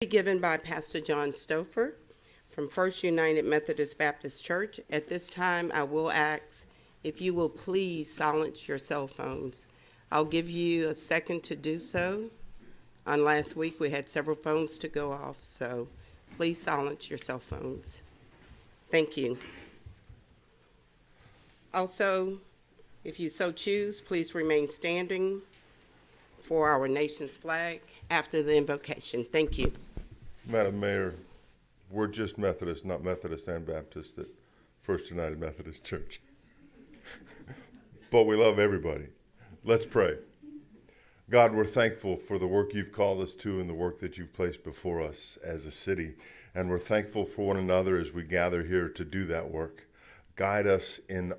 Given by Pastor John Stouffer from First United Methodist Baptist Church. At this time, I will ask if you will please silence your cell phones. I'll give you a second to do so. On last week, we had several phones to go off, so please silence your cell phones. Thank you. Also, if you so choose, please remain standing for our nation's flag after the invocation. Thank you. Madam Mayor, we're just Methodist, not Methodist and Baptist at First United Methodist Church. But we love everybody. Let's pray. God, we're thankful for the work you've called us to and the work that you've placed before us as a city. And we're thankful for one another as we gather here to do that work. Guide us in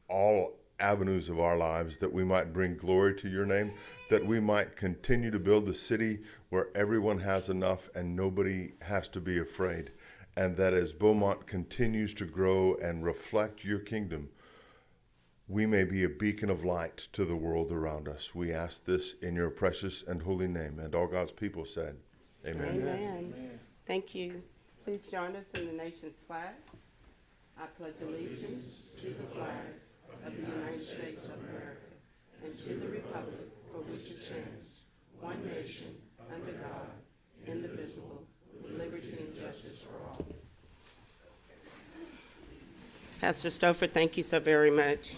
all avenues of our lives, that we might bring glory to your name, that we might continue to build a city where everyone has enough and nobody has to be afraid, and that as Beaumont continues to grow and reflect your kingdom, we may be a beacon of light to the world around us. We ask this in your precious and holy name, and all God's people said, amen. Amen. Thank you. Please join us in the nation's flag. I pledge allegiance to the flag of the United States of America and to the republic for which it stands, one nation, under God, indivisible, with liberty and justice for all. Pastor Stouffer, thank you so very much.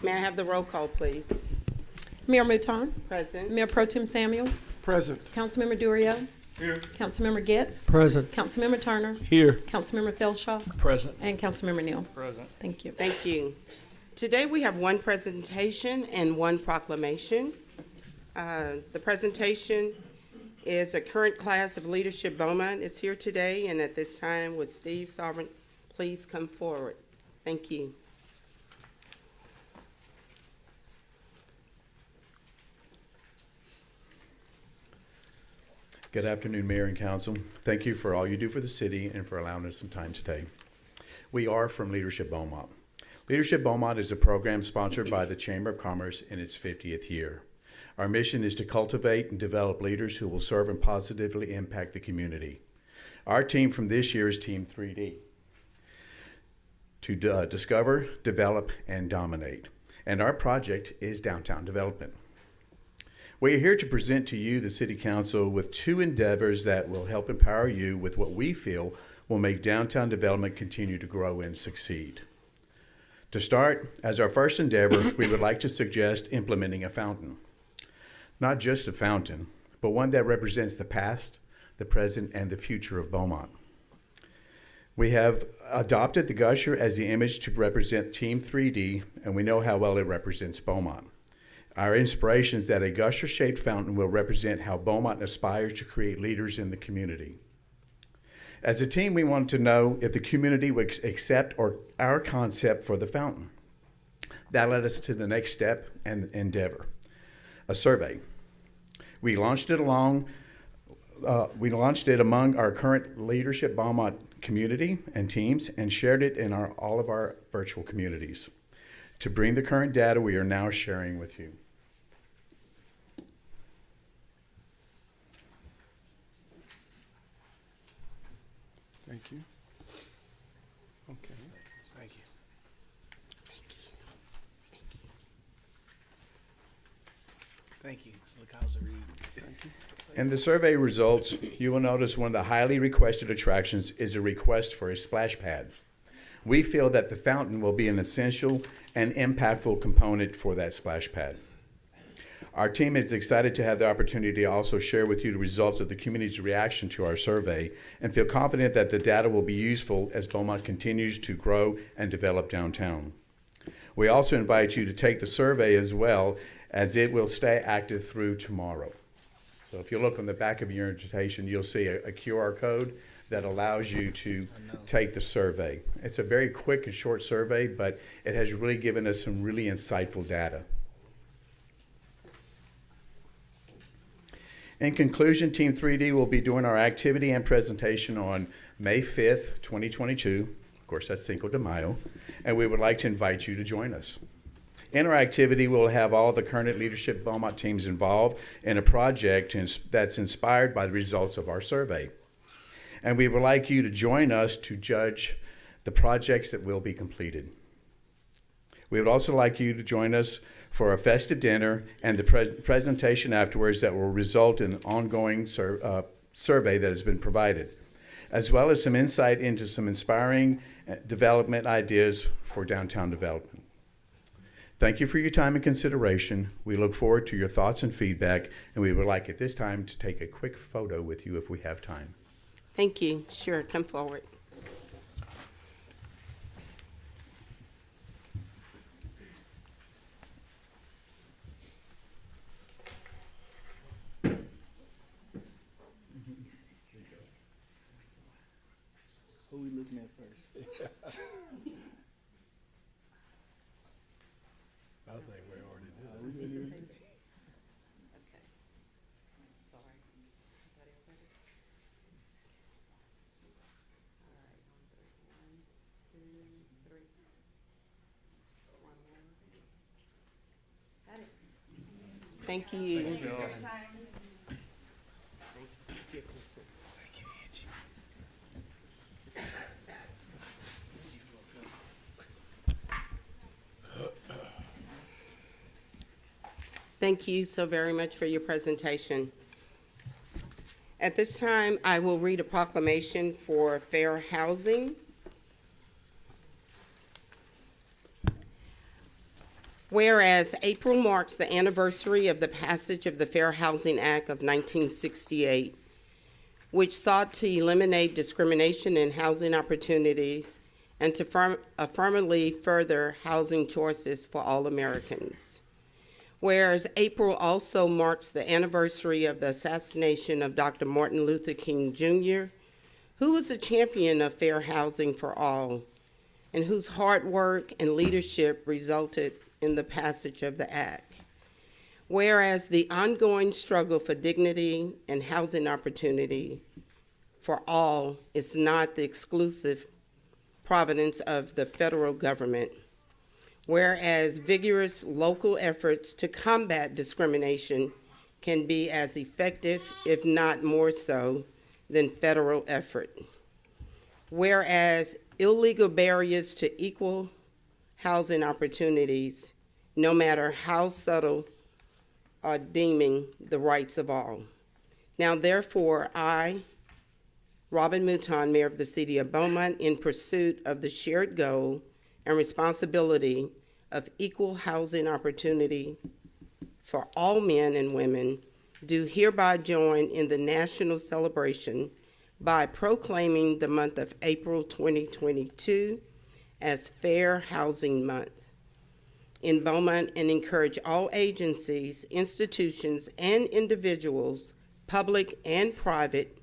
May I have the roll call, please? Mayor Mouton. Present. Mayor Pro Tem Samuel. Present. Councilmember Durio. Here. Councilmember Getz. Present. Councilmember Turner. Here. Councilmember Felshaw. Present. And Councilmember Neal. Present. Thank you. Thank you. Today we have one presentation and one proclamation. The presentation is a current class of leadership Beaumont is here today, and at this time, would Steve Sovereign please come forward? Thank you. Good afternoon, Mayor and Council. Thank you for all you do for the city and for allowing us some time today. We are from Leadership Beaumont. Leadership Beaumont is a program sponsored by the Chamber of Commerce in its 50th year. Our mission is to cultivate and develop leaders who will serve and positively impact the community. Our team from this year is Team 3D, to discover, develop, and dominate. And our project is downtown development. We are here to present to you, the City Council, with two endeavors that will help empower you with what we feel will make downtown development continue to grow and succeed. To start, as our first endeavor, we would like to suggest implementing a fountain. Not just a fountain, but one that represents the past, the present, and the future of Beaumont. We have adopted the gusher as the image to represent Team 3D, and we know how well it represents Beaumont. Our inspiration is that a gusher-shaped fountain will represent how Beaumont aspires to create leaders in the community. As a team, we wanted to know if the community would accept our concept for the fountain. That led us to the next step and endeavor, a survey. We launched it among our current Leadership Beaumont community and teams, and shared it in all of our virtual communities to bring the current data we are now sharing with you. Thank you. Okay. Thank you. Thank you. Look, how's it read? Thank you. In the survey results, you will notice one of the highly requested attractions is a request for a splash pad. We feel that the fountain will be an essential and impactful component for that splash pad. Our team is excited to have the opportunity to also share with you the results of the community's reaction to our survey and feel confident that the data will be useful as Beaumont continues to grow and develop downtown. We also invite you to take the survey as well, as it will stay active through tomorrow. So if you look on the back of your invitation, you'll see a QR code that allows you to take the survey. It's a very quick and short survey, but it has really given us some really insightful data. In conclusion, Team 3D will be doing our activity and presentation on May 5th, 2022. Of course, that's Cinco de Mayo, and we would like to invite you to join us. In our activity, we'll have all the current Leadership Beaumont teams involved in a project that's inspired by the results of our survey. And we would like you to join us to judge the projects that will be completed. We would also like you to join us for a festive dinner and the presentation afterwards that will result in an ongoing survey that has been provided, as well as some insight into some inspiring development ideas for downtown development. Thank you for your time and consideration. We look forward to your thoughts and feedback, and we would like at this time to take a quick photo with you if we have time. Thank you. Sure, come forward. Who we looking at first? I think we already did. Thank you. Thank you, Angie. Thank you so very much for your presentation. At this time, I will read a proclamation for fair housing. Whereas April marks the anniversary of the passage of the Fair Housing Act of 1968, which sought to eliminate discrimination in housing opportunities and to affirmatively further housing choices for all Americans. Whereas April also marks the anniversary of the assassination of Dr. Martin Luther King Jr., who was a champion of fair housing for all, and whose hard work and leadership resulted in the passage of the act. Whereas the ongoing struggle for dignity and housing opportunity for all is not the exclusive providence of the federal government. Whereas vigorous local efforts to combat discrimination can be as effective, if not more so, than federal effort. Whereas illegal barriers to equal housing opportunities, no matter how subtle, are deeming the rights of all. Now, therefore, I, Robin Mouton, Mayor of the City of Beaumont, in pursuit of the shared goal and responsibility of equal housing opportunity for all men and women, do hereby join in the national celebration by proclaiming the month of April 2022 as Fair Housing Month in Beaumont, and encourage all agencies, institutions, and individuals, public and private,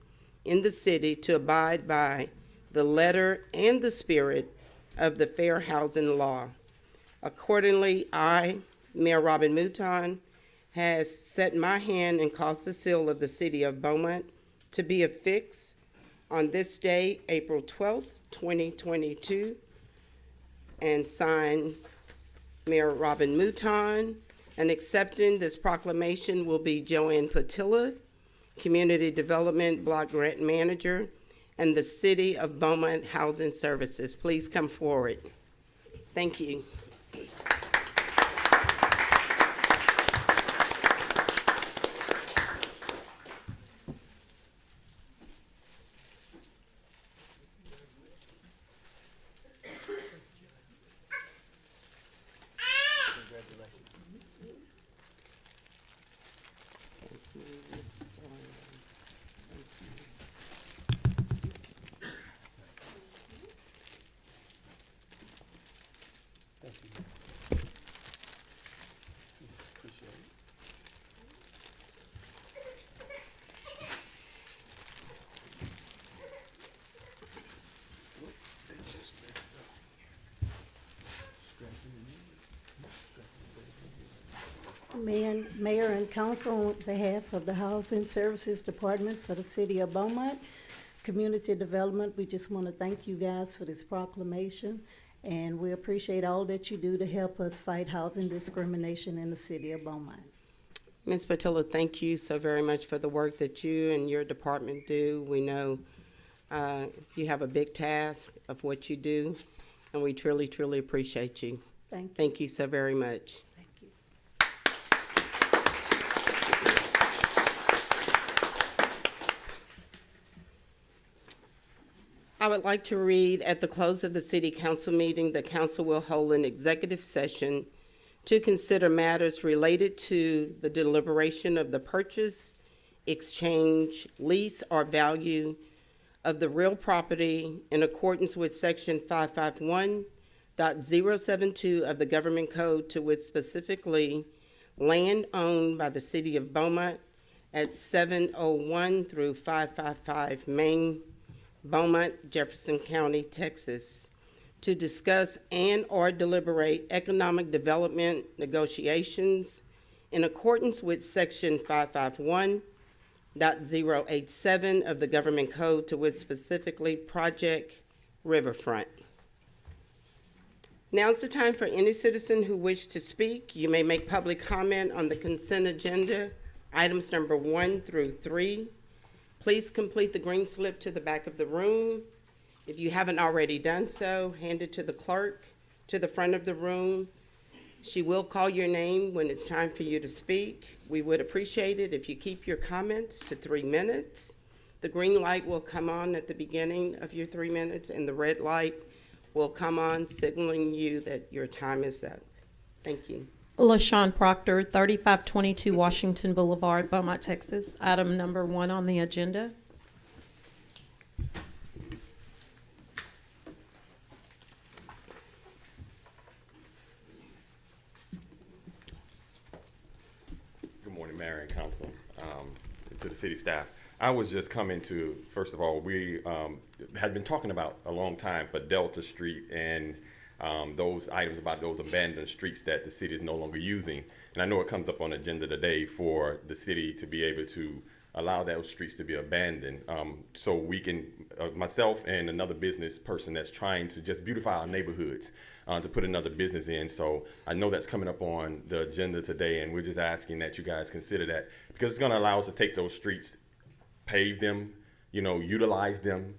in the city to abide by the letter and the spirit of the Fair Housing Law. Accordingly, I, Mayor Robin Mouton, has set my hand and caused the seal of the City of Beaumont to be affixed on this day, April 12th, 2022, and signed Mayor Robin Mouton. And accepting this proclamation will be Joanne Patilla, Community Development Block Grant Manager, and the City of Beaumont Housing Services. Please come forward. Thank you. Congratulations. Thank you. Appreciate it. Mayor and council, on behalf of the Housing Services Department for the City of Beaumont, Community Development, we just want to thank you guys for this proclamation and we appreciate all that you do to help us fight housing discrimination in the city of Beaumont. Ms. Patilla, thank you so very much for the work that you and your department do. We know you have a big task of what you do, and we truly, truly appreciate you. Thank you. Thank you so very much. Thank you. I would like to read, at the close of the city council meeting, the council will hold an executive session to consider matters related to the deliberation of the purchase, exchange, lease, or value of the real property in accordance with section 551.072 of the government code, to which specifically land owned by the city of Beaumont at 701 through 555 Main, Beaumont, Jefferson County, Texas, to discuss and/or deliberate economic development negotiations in accordance with section 551.087 of the government code, to which specifically Project Riverfront. Now's the time for any citizen who wish to speak. You may make public comment on the consent agenda, items number 1 through 3. Please complete the green slip to the back of the room. If you haven't already done so, hand it to the clerk to the front of the room. She will call your name when it's time for you to speak. We would appreciate it if you keep your comments to 3 minutes. The green light will come on at the beginning of your 3 minutes, and the red light will come on, signaling you that your time is up. Thank you. LaShawn Proctor, 3522 Washington Boulevard, Beaumont, Texas. Item number 1 on the agenda. Good morning, Mayor and Council, to the city staff. I was just coming to, first of all, we had been talking about a long time for Delta Street and those items about those abandoned streets that the city is no longer using. And I know it comes up on the agenda today for the city to be able to allow those streets to be abandoned. So we can, myself and another business person that's trying to just beautify our neighborhoods, to put another business in. So I know that's coming up on the agenda today, and we're just asking that you guys consider that, because it's gonna allow us to take those streets, pave them, utilize them,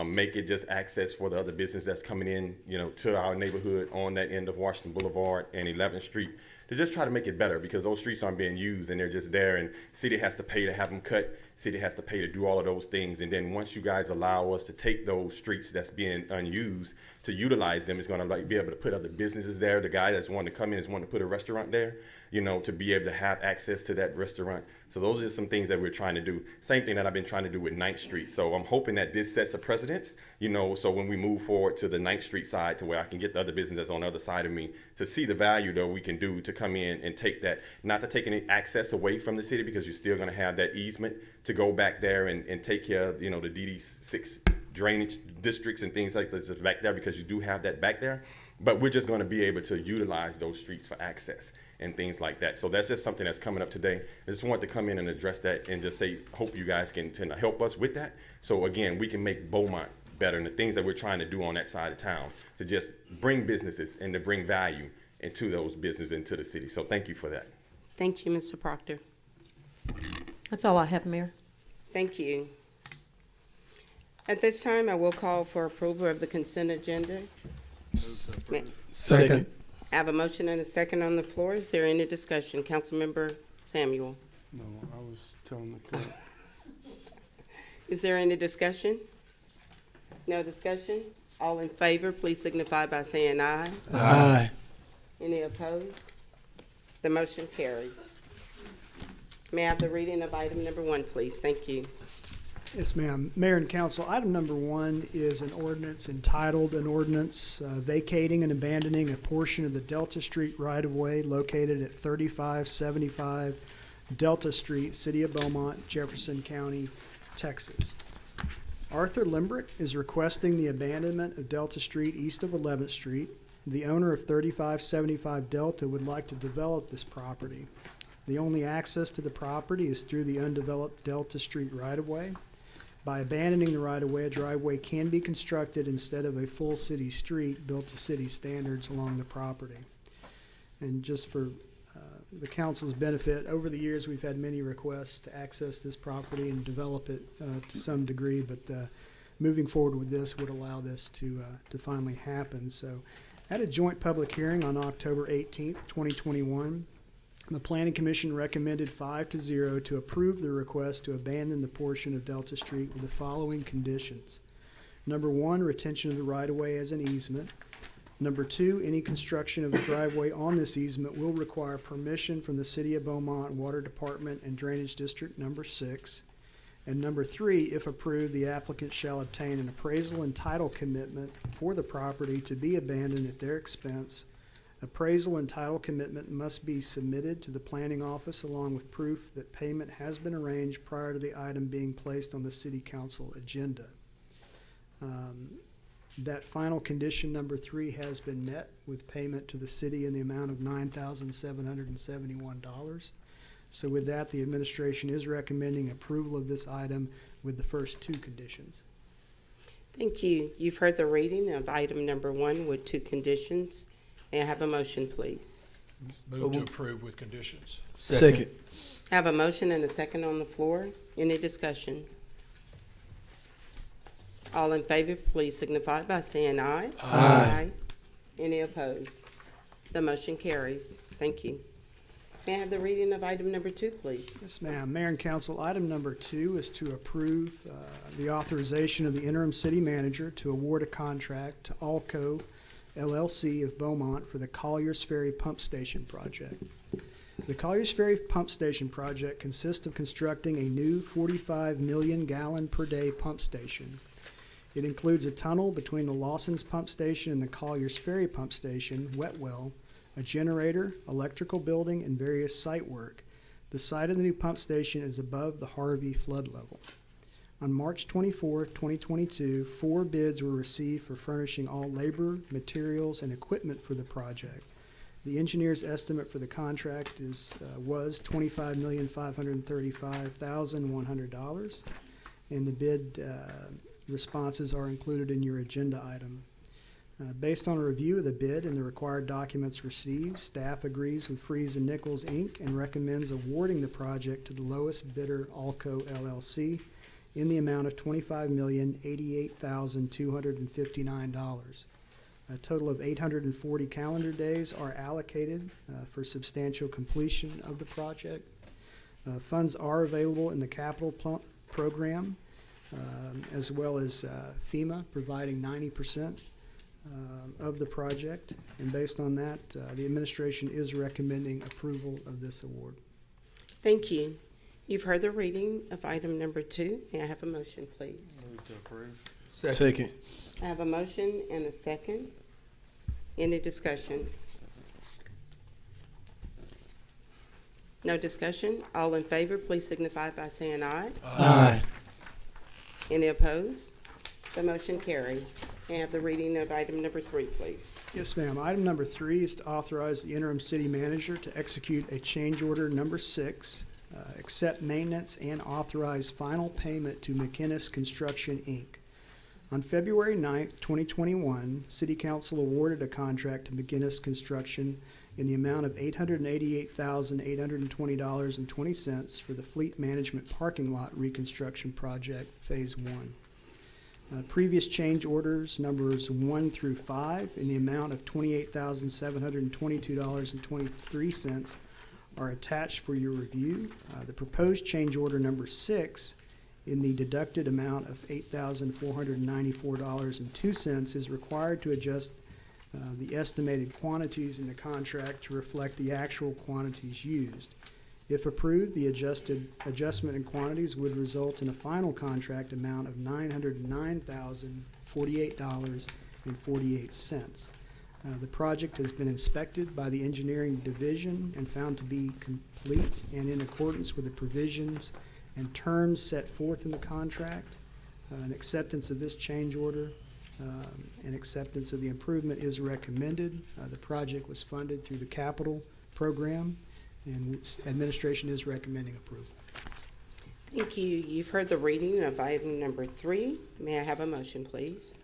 make it just access for the other business that's coming in, to our neighborhood on that end of Washington Boulevard and 11th Street, to just try to make it better, because those streets aren't being used and they're just there, and city has to pay to have them cut, city has to pay to do all of those things. And then once you guys allow us to take those streets that's being unused to utilize them, it's gonna be able to put other businesses there. The guy that's wanting to come in is wanting to put a restaurant there, to be able to have access to that restaurant. So those are just some things that we're trying to do. Same thing that I've been trying to do with 9th Street. So I'm hoping that this sets a precedence, so when we move forward to the 9th Street side, to where I can get the other business that's on the other side of me to see the value that we can do to come in and take that, not to take any access away from the city, because you're still gonna have that easement to go back there and take care of, the DD6 drainage districts and things like this back there, because you do have that back there. But we're just gonna be able to utilize those streets for access and things like that. So that's just something that's coming up today. I just wanted to come in and address that and just say, hope you guys can help us with that. So again, we can make Beaumont better, and the things that we're trying to do on that side of town to just bring businesses and to bring value into those businesses into the city. So thank you for that. Thank you, Mr. Proctor. That's all I have, Mayor. Thank you. At this time, I will call for approval of the consent agenda. Second. I have a motion and a second on the floor. Is there any discussion? Councilmember Samuel. No, I was telling the clerk. Is there any discussion? No discussion? All in favor, please signify by saying aye. Aye. Any opposed? The motion carries. May I have the reading of item number 1, please? Thank you. Yes, ma'am. Mayor and Council, item number 1 is an ordinance entitled, an ordinance vacating and abandoning a portion of the Delta Street right-of-way located at 3575 Delta Street, City of Beaumont, Jefferson County, Texas. Arthur Limbrick is requesting the abandonment of Delta Street east of 11th Street. The owner of 3575 Delta would like to develop this property. The only access to the property is through the undeveloped Delta Street right-of-way. By abandoning the right-of-way, a driveway can be constructed instead of a full city street built to city standards along the property. And just for the council's benefit, over the years, we've had many requests to access this property and develop it to some degree, but moving forward with this would allow this to finally happen. So at a joint public hearing on October 18th, 2021, the Planning Commission recommended 5-0 to approve the request to abandon the portion of Delta Street with the following conditions. Number 1, retention of the right-of-way as an easement. Number 2, any construction of the driveway on this easement will require permission from the City of Beaumont Water Department and Drainage District Number 6. And number 3, if approved, the applicant shall obtain an appraisal and title commitment for the property to be abandoned at their expense. Appraisal and title commitment must be submitted to the planning office along with proof that payment has been arranged prior to the item being placed on the city council agenda. That final condition, number 3, has been met with payment to the city in the amount of $9,771. So with that, the administration is recommending approval of this item with the first 2 conditions. Thank you. You've heard the reading of item number 1 with 2 conditions. May I have a motion, please? Move to approve with conditions. Second. I have a motion and a second on the floor. Any discussion? All in favor, please signify by saying aye. Aye. Any opposed? The motion carries. Thank you. May I have the reading of item number 2, please? Yes, ma'am. Mayor and council, item number 2 is to approve the authorization of the interim city manager to award a contract to Alco LLC of Beaumont for the Colliers Ferry Pump Station project. The Colliers Ferry Pump Station project consists of constructing a new 45 million gallon per day pump station. It includes a tunnel between the Lawson's Pump Station and the Colliers Ferry Pump Station, wet well, a generator, electrical building, and various site work. The site of the new pump station is above the Harvey flood level. On March 24, 2022, 4 bids were received for furnishing all labor, materials, and equipment for the project. The engineer's estimate for the contract was $25,535,100, and the bid responses are included in your agenda item. Based on a review of the bid and the required documents received, staff agrees with Freeze and Nichols, Inc. and recommends awarding the project to the lowest bidder, Alco LLC, in the amount of $25,088,259. A total of 840 calendar days are allocated for substantial completion of the project. Funds are available in the capital program, as well as FEMA providing 90% of the project. And based on that, the administration is recommending approval of this award. Thank you. You've heard the reading of item number 2. May I have a motion, please? Move to approve. Second. I have a motion and a second. Any discussion? No discussion? All in favor, please signify by saying aye. Aye. Any opposed? The motion carried. May I have the reading of item number 3, please? Yes, ma'am. Item number 3 is to authorize the interim city manager to execute a change order number 6, accept maintenance and authorize final payment to McInnes Construction, Inc. On February 9th, 2021, City Council awarded a contract to McInnes Construction in the amount of $888,820.20 for the Fleet Management Parking Lot Reconstruction Project, Phase 1. Previous change orders numbers 1 through 5 in the amount of $28,722.23 are attached for your review. The proposed change order number 6 in the deducted amount of $8,494.02 is required to adjust the estimated quantities in the contract to reflect the actual quantities used. If approved, the adjustment in quantities would result in a final contract amount of $909,048.48. The project has been inspected by the engineering division and found to be complete and in accordance with the provisions and terms set forth in the contract. An acceptance of this change order and acceptance of the improvement is recommended. The project was funded through the capital program, and administration is recommending approval. Thank you. You've heard the reading of item number 3. May I have a motion, please?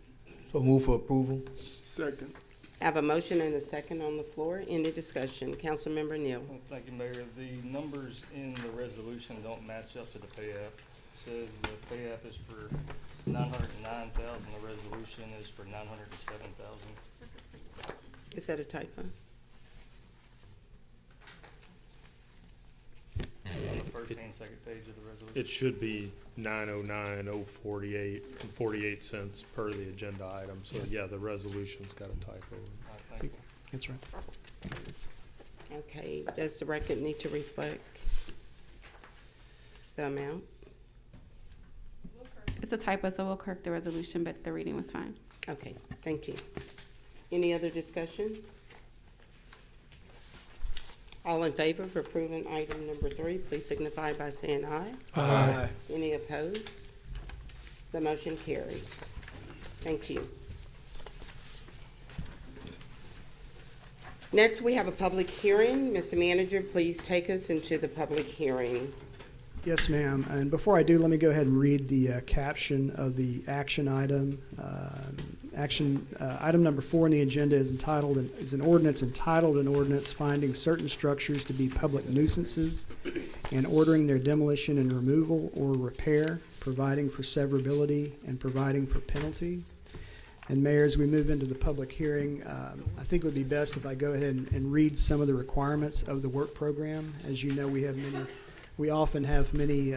So move for approval. Second. I have a motion and a second on the floor. Any discussion? Councilmember Neal. Well, thank you, Mayor. The numbers in the resolution don't match up to the pay app. It says the pay app is for $909,000. The resolution is for $907,000. Is that a typo? On the first and second page of the resolution. It should be 909,048 and 48 cents per the agenda item. So yeah, the resolution's got a typo. Thank you. That's right. Okay, does the record need to reflect the amount? It's a typo, so we'll correct the resolution, but the reading was fine. Okay, thank you. Any other discussion? All in favor of approving item number 3, please signify by saying aye. Aye. Any opposed? The motion carries. Thank you. Next, we have a public hearing. Mr. Manager, please take us into the public hearing. Yes, ma'am. And before I do, let me go ahead and read the caption of the action item. Item number 4 on the agenda is an ordinance entitled an ordinance finding certain structures to be public nuisances and ordering their demolition and removal or repair, providing for severability and providing for penalty. And Mayor, as we move into the public hearing, I think it would be best if I go ahead and read some of the requirements of the work program. As you know, we often have many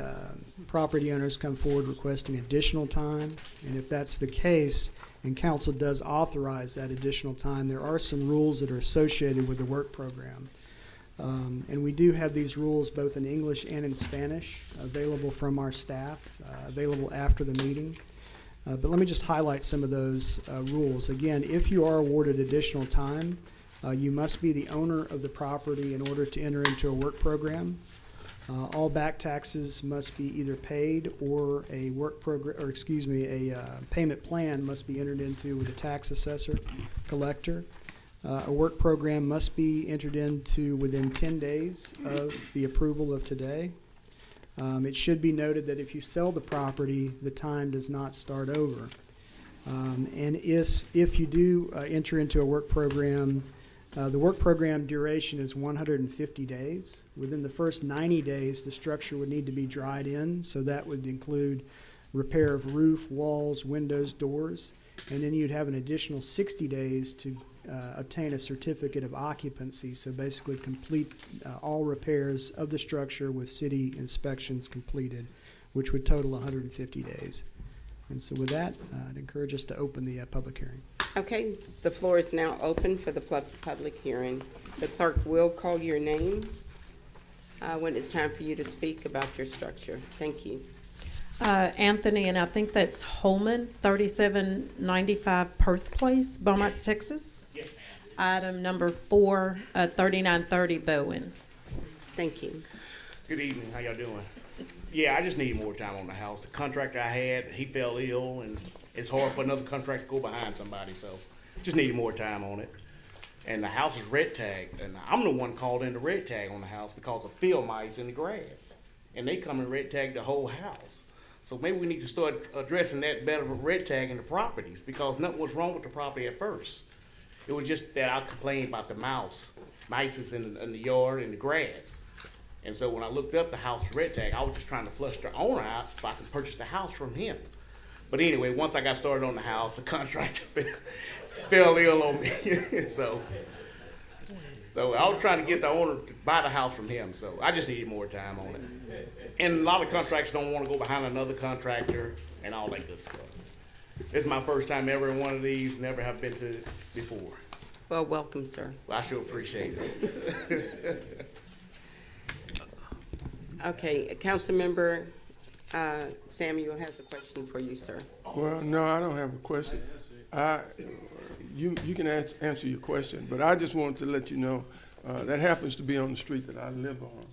property owners come forward requesting additional time, and if that's the case, and council does authorize that additional time, there are some rules that are associated with the work program. And we do have these rules both in English and in Spanish available from our staff, available after the meeting. But let me just highlight some of those rules. Again, if you are awarded additional time, you must be the owner of the property in order to enter into a work program. All back taxes must be either paid or a payment plan must be entered into with a tax assessor, collector. A work program must be entered into within 10 days of the approval of today. It should be noted that if you sell the property, the time does not start over. And if you do enter into a work program, the work program duration is 150 days. Within the first 90 days, the structure would need to be dried in, so that would include repair of roof, walls, windows, doors, and then you'd have an additional 60 days to obtain a certificate of occupancy, so basically complete all repairs of the structure with city inspections completed, which would total 150 days. And so with that, I'd encourage us to open the public hearing. Okay, the floor is now open for the public hearing. The clerk will call your name when it's time for you to speak about your structure. Thank you. Anthony, and I think that's Holman, 3795 Perth Place, Beaumont, Texas. Yes, ma'am. Item number 4, 3930 Bowen. Thank you. Good evening. How y'all doing? Yeah, I just need more time on the house. The contractor I had, he fell ill, and it's hard for another contractor to go behind somebody, so just needed more time on it. And the house is red tagged, and I'm the one called in to red tag on the house because of field mice in the grass. And they come and red tag the whole house. So maybe we need to start addressing that better with red tagging the properties, because nothing was wrong with the property at first. It was just that I complained about the mice is in the yard and the grass. And so when I looked up the house red tag, I was just trying to flush the owner out so I could purchase the house from him. But anyway, once I got started on the house, the contractor fell ill on me. So I was trying to get the owner to buy the house from him. So I just needed more time on it. And a lot of contractors don't want to go behind another contractor and all that good stuff. This is my first time ever in one of these. Never have been to it before. Well, welcome, sir. Well, I sure appreciate it. Okay, Councilmember Samuel has a question for you, sir. Well, no, I don't have a question. You can answer your question, but I just wanted to let you know that happens to be on the street that I live on.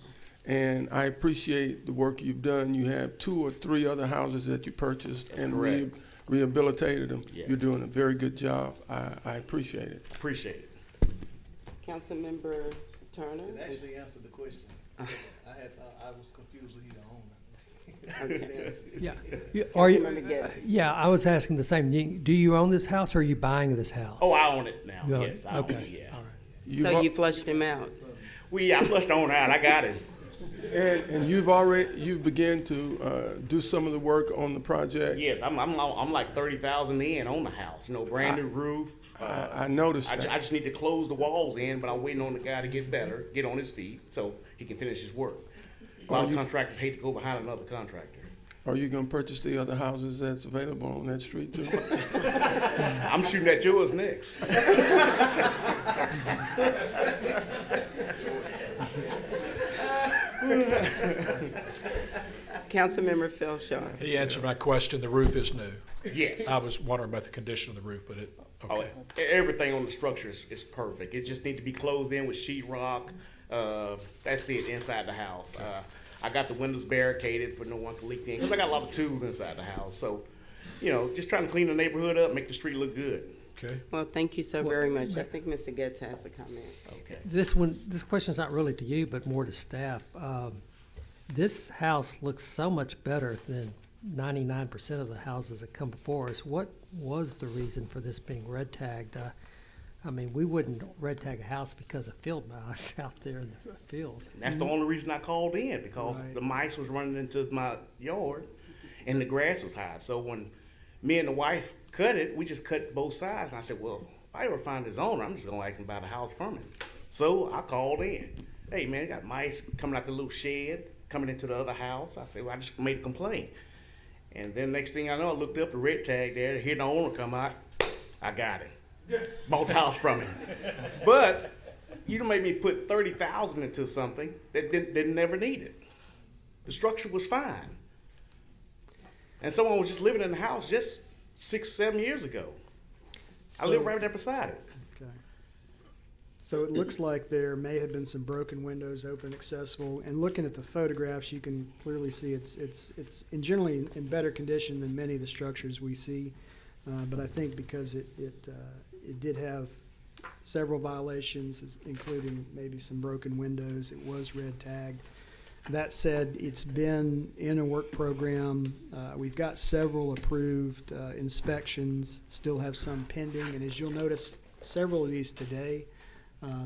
And I appreciate the work you've done. You have 2 or 3 other houses that you purchased and rehabilitated them. Yeah. You're doing a very good job. I appreciate it. Appreciate it. Councilmember Turner? It actually answered the question. I was confused with either owner. Okay. Yeah. Are you, Councilmember Getz. yeah, I was asking the same thing. Do you own this house or are you buying this house? Oh, I own it now. You own Yes, it? I own Okay. it, yeah. All right. So you flushed him out? I flushed on out. I got him. And you've begun to do some of the work on the project? Yes, I'm like 30,000 in on the house. Brand new roof. I noticed that. I just need to close the walls in, but I'm waiting on the guy to get better, get on his feet, so he can finish his work. A lot of contractors hate to go behind another contractor. Are you gonna purchase the other houses that's available on that street too? I'm shooting at yours next. Councilmember Philshaw. He answered my question. The roof is new. Yes. I was wondering about the condition of the roof, but okay. Everything on the structure is perfect. It just need to be closed in with sheetrock. That's it inside the house. I got the windows barricaded for no one to leak in because I got a lot of tools inside the house. So, just trying to clean the neighborhood up, make the street look good. Okay. Well, thank you so very much. I think Mr. Getz has a comment. Okay. This question's not really to you, but more to staff. This house looks so much better than 99% of the houses that come before us. What was the reason for this being red tagged? We wouldn't red tag a house because of field mice out there in the field. And that's the only reason I called in because the mice was running into my yard and the grass was high. So when me and the wife cut it, we just cut both sides. And I said, well, if I ever find his owner, I'm just going to ask him about a house from him. So I called in. Hey, man, they got mice coming out the little shed, coming into the other house. I said, well, I just made a complaint. And then next thing I know, I looked up the red tag there, hear the owner come out. I got him. Bought the house from him. But you done made me put $30,000 into something that didn't never need it. The structure was fine. And someone was just living in the house just 6-7 years ago. I live right there beside it. Okay. So it looks like there may have been some broken windows, open accessible, and looking at the photographs, you can clearly see it's generally in better condition than many of the structures we see. But I think because it did have several violations, including maybe some broken windows, it was red tagged. That said, it's been in a work program. We've got several approved inspections, still have some pending, and as you'll notice, several of these today,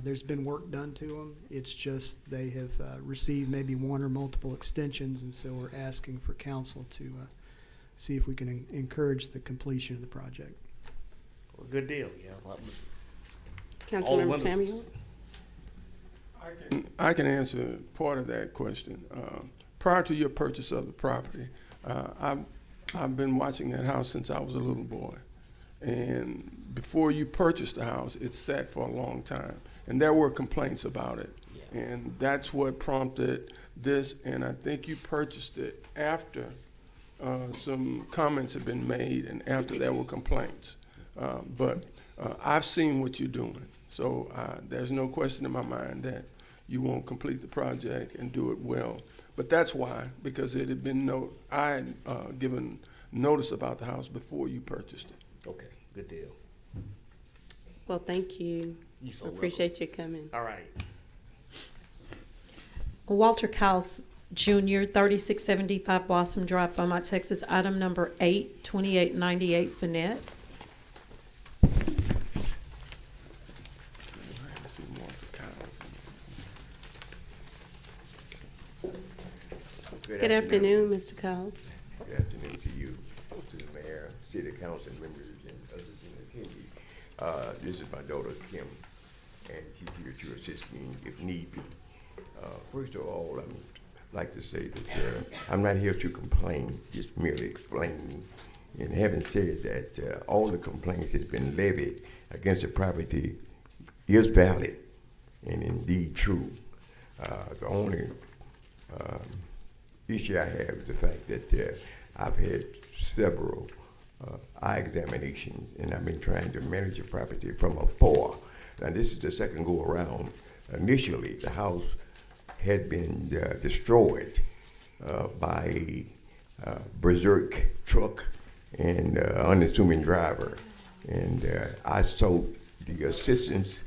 there's been work done to them. It's just they have received maybe one or multiple extensions, and so we're asking for council to see if we can encourage the completion of the project. Well, good deal, yeah. Councilmember Samuel? I can answer part of that question. Prior to your purchase of the property, I've been watching that house since I was a little boy. And before you purchased the house, it sat for a long time. And there were complaints about it. Yeah. And that's what prompted this. And I think you purchased it after some comments had been made and after there were complaints. But I've seen what you're doing. So there's no question in my mind that you won't complete the project and do it well. But that's why, because it had been I had given notice about the house before you purchased it. Okay, good deal. Well, thank you. You're so Appreciate you coming. All right. Walter Cowles Jr., 3675 Blossom Drive, Beaumont, Texas. Item number 8, 2898 Finette. Good afternoon, Mr. Cowles. Good afternoon to you, to the mayor, city council members, and others in attendance. This is my daughter, Kim, and she's here to assist me if need be. First of all, I would like to say that I'm not here to complain, just merely explaining. And having said that, all the complaints that have been levied against the property is valid and indeed true. The only issue I have is the fact that I've had several eye examinations, and I've been trying to manage the property from afar. Now, this is the second go around. Initially, the house had been destroyed by a berserk truck and unassuming driver, and I sought the assistance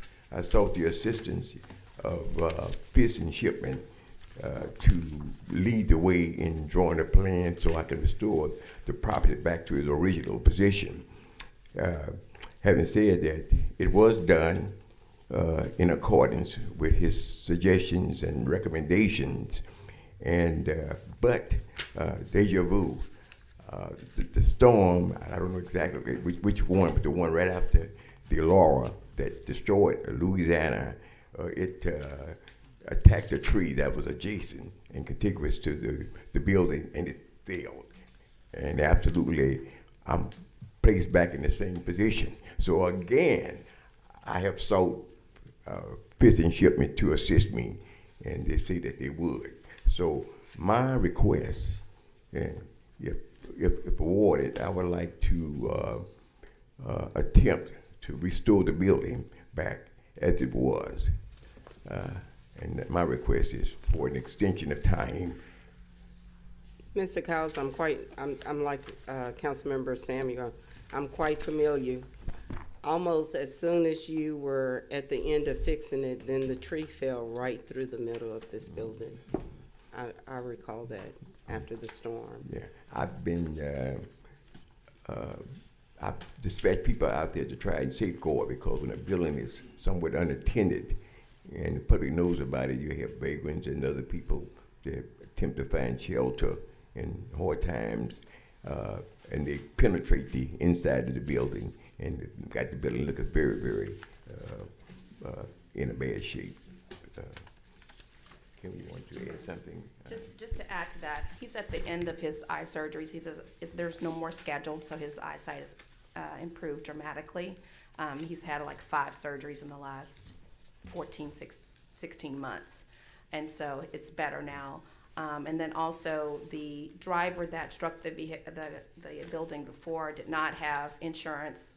of Pearson Shipment to lead the way in drawing a plan so I can restore the property back to its original position. Having said that, it was done in accordance with his suggestions and recommendations, and but deja vu. The storm, I don't know exactly which one, but the one right after the Laura that destroyed Louisiana, it attacked a tree that was adjacent and contiguous to the building, and it failed. And absolutely, I'm placed back in the same position. So again, I have sought Fish and Shipment to assist me, and they say that they would. So my request, and if awarded, I would like to attempt to restore the building back as it was. And my request is for an extension of time. Mr. Cowles, I'm like Councilmember Samuel. I'm quite familiar. Almost as soon as you were at the end of fixing it, then the tree fell right through the middle of this building. I recall that after the storm. Yeah, I've been, I've dispatched people out there to try and safeguard, because when a building is somewhat unattended and the public knows about it, you have vagrants and other people that attempt to find shelter in hard times, and they penetrate the inside of the building and got the building looking very, very in a bad shape. Kim, you want to add something? Just to add to that, he's at the end of his eye surgeries. There's no more scheduled, so his eyesight has improved dramatically. He's had like 5 surgeries in the last 16 months, and so it's better now. And then also the driver that struck the building before did not have insurance,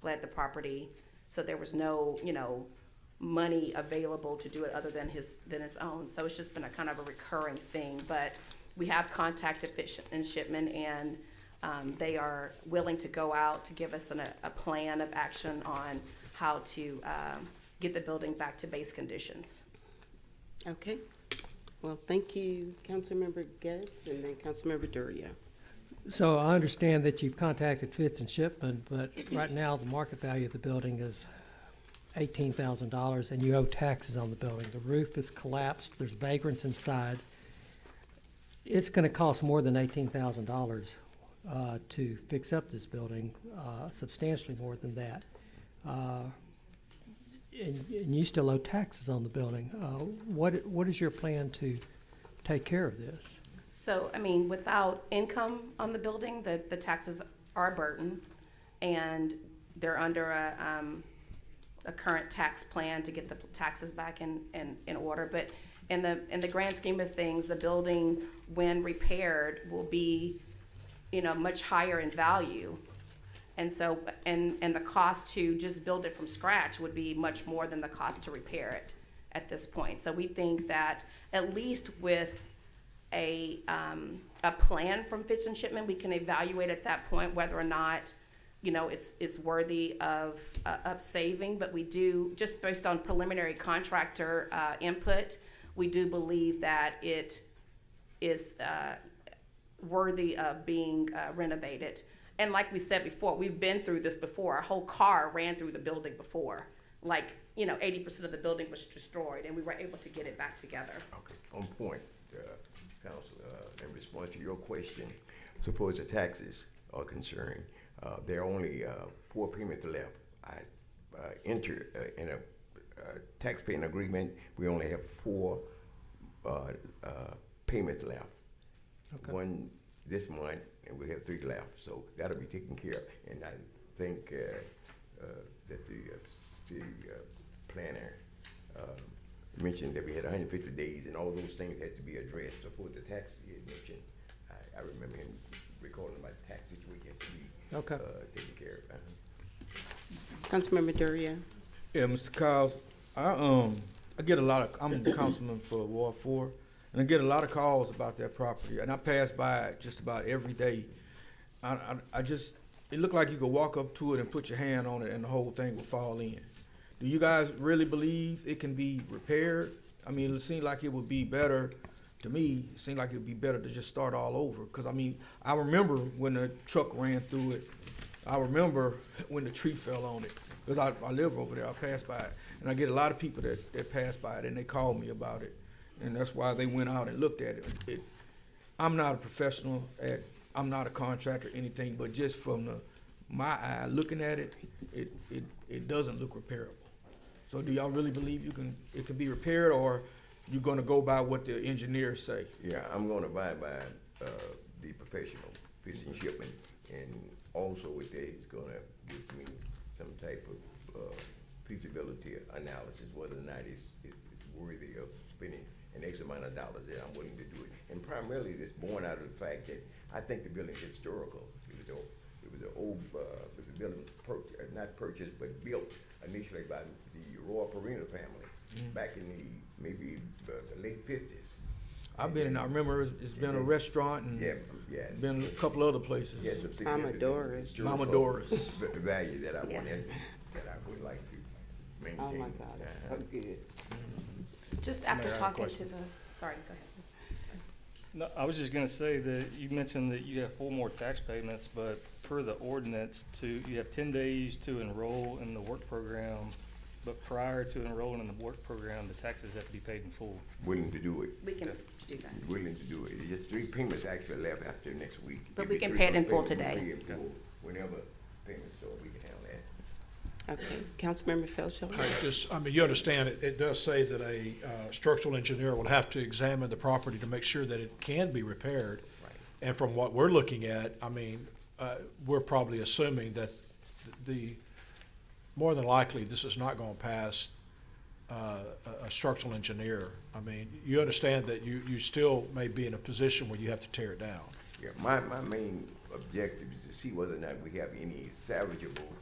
fled the property, so there was no, money available to do it other than his own. So it's just been a kind of a recurring thing. But we have contacted Fish and Shipment, and they are willing to go out to give us a plan of action on how to get the building back to base conditions. Okay. Well, thank you, Councilmember Getz, and then Councilmember Duria. So I understand that you've contacted Fitz and Shipman, but right now the market value of the building is $18,000, and you owe taxes on the building. The roof is collapsed. There's vagrants inside. It's going to cost more than $18,000 to fix up this building, substantially more than that. And you still owe taxes on the building. What is your plan to take care of this? So, without income on the building, the taxes are a burden, and they're under a current tax plan to get the taxes back in order. But in the grand scheme of things, the building, when repaired, will be, much higher in value. And so, and the cost to just build it from scratch would be much more than the cost to repair it at this point. So we think that at least with a plan from Fitch and Shipman, we can evaluate at that point whether or not, it's worthy of saving. But we do, just based on preliminary contractor input, we do believe that it is worthy of being renovated. And like we said before, we've been through this before. Our whole car ran through the building before. 80% of the building was destroyed, and we were able to get it back together. Okay, on point, Council, in response to your question, so far as the taxes are concerned, there are only 4 payments left. I entered in a tax-paying agreement. We only have 4 payments left. Okay. 1 this month, and we have 3 left, so that'll be taken care of. And I think that the city planner mentioned that we had 150 days, and all those things had to be addressed. So for the taxes he had mentioned, I remember him recalling about the taxes we had to be taken care of. Councilmember Duria. Yeah, Mr. Cowles, I get a lot of, I'm the councilman for Ward 4, and I get a lot of calls about that property, and I pass by it just about every day. It looked like you could walk up to it and put your hand on it and the whole thing will fall in. Do you guys really believe it can be repaired I mean, it seemed like it would be better, to me, it seemed like it would be better to just start all over. Because, I mean, I remember when the truck ran through it. I remember when the tree fell on it. Because I live over there, I pass by it. And I get a lot of people that pass by it, and they call me about it. And that's why they went out and looked at it. I'm not a professional I'm not a contractor or anything, but just from my eye, looking at it, it doesn't look repairable. So do y'all really believe it can be repaired, or you're gonna go by what the engineers say? Yeah, I'm gonna abide by the professional fishing shipment, and also with that, he's gonna give me some type of feasibility analysis, whether or not it's worthy of spending an X amount of dollars that I'm willing to do it. And primarily, it's born out of the fact that I think the building is historical. It was an old, it was a building not purchased, but built initially by the Royal Perino family back in maybe the late 50s. I've been in, I remember it's been a restaurant and been a couple other places. Yes, Mama Doris. Mama Doris. Value that I wanted, that I would like to maintain. Oh my God, it's so good. Just after Mayor, I have a talking to question. sorry, go ahead. No, I was just gonna say that you mentioned that you have 4 more tax payments, but per the ordinance you have 10 days to enroll in the work program, but prior to enrolling in the work program, the taxes have to be paid in full. Willing to do it. We can do that. Willing to do it. It's just 3 payments actually left after next week. But Give we me can 3 pay it in more full payments. today. We'll pay it in full whenever payments, so we can handle that. Okay, Councilmember Felshel. I mean, you understand, it does say that a structural engineer will have to examine the property to make sure that it can be repaired. Right. And from what we're looking at, I mean, we're probably assuming that more than likely, this is not gonna pass a structural engineer. I mean, you understand that you still may be in a position where you have to tear it down. Yeah, my main objective is to see whether or not we have any salvageable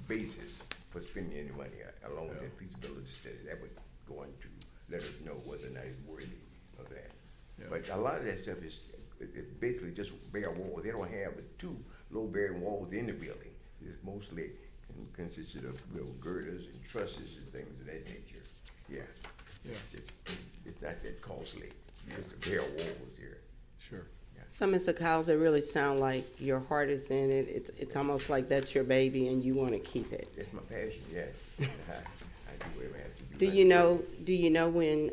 basis for spending any money along with that feasibility study. That would go on to let us know whether or not it's worthy of that. Yeah. But a lot of that stuff is basically just bare walls. They don't have 2 low-bearing walls in the building. It's mostly consisted of girders and trusses and things of that nature. Yeah. Yeah. It's not that costly. Just the bare walls here. Sure. So, Mr. Cowles, it really sounds like your heart is in it. It's almost like that's your baby and you want to keep it. That's my passion, yes. I do whatever I have to do. Do you know when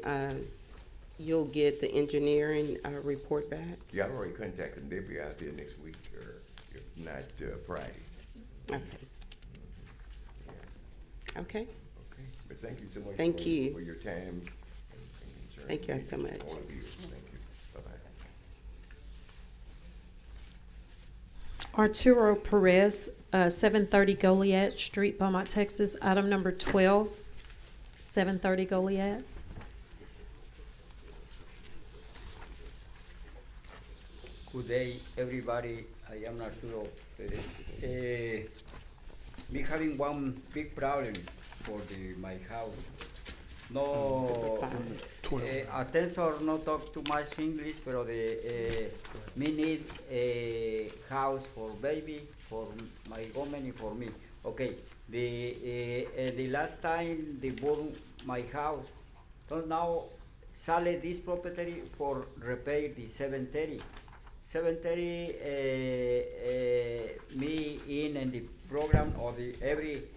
you'll get the engineering report back? Yeah, I've already contacted them. They'll be out there next week, or if not, Friday. Okay. Yeah. Okay. Okay, but thank you so much. Thank you. For your time and concern. Thank you so much. All of you, thank you. Bye-bye. Arturo Perez, 730 Goliad Street, Beaumont, Texas. Item number 12, 730 Goliad. Good day, everybody. I am Arturo Perez. Me having one big problem for my house. No, attention, no talk too much English, pero me need a house for baby, for my woman and for me. Okay, the last time they bought my house, so now sell this property for repair the 730. 730 me in the program or the every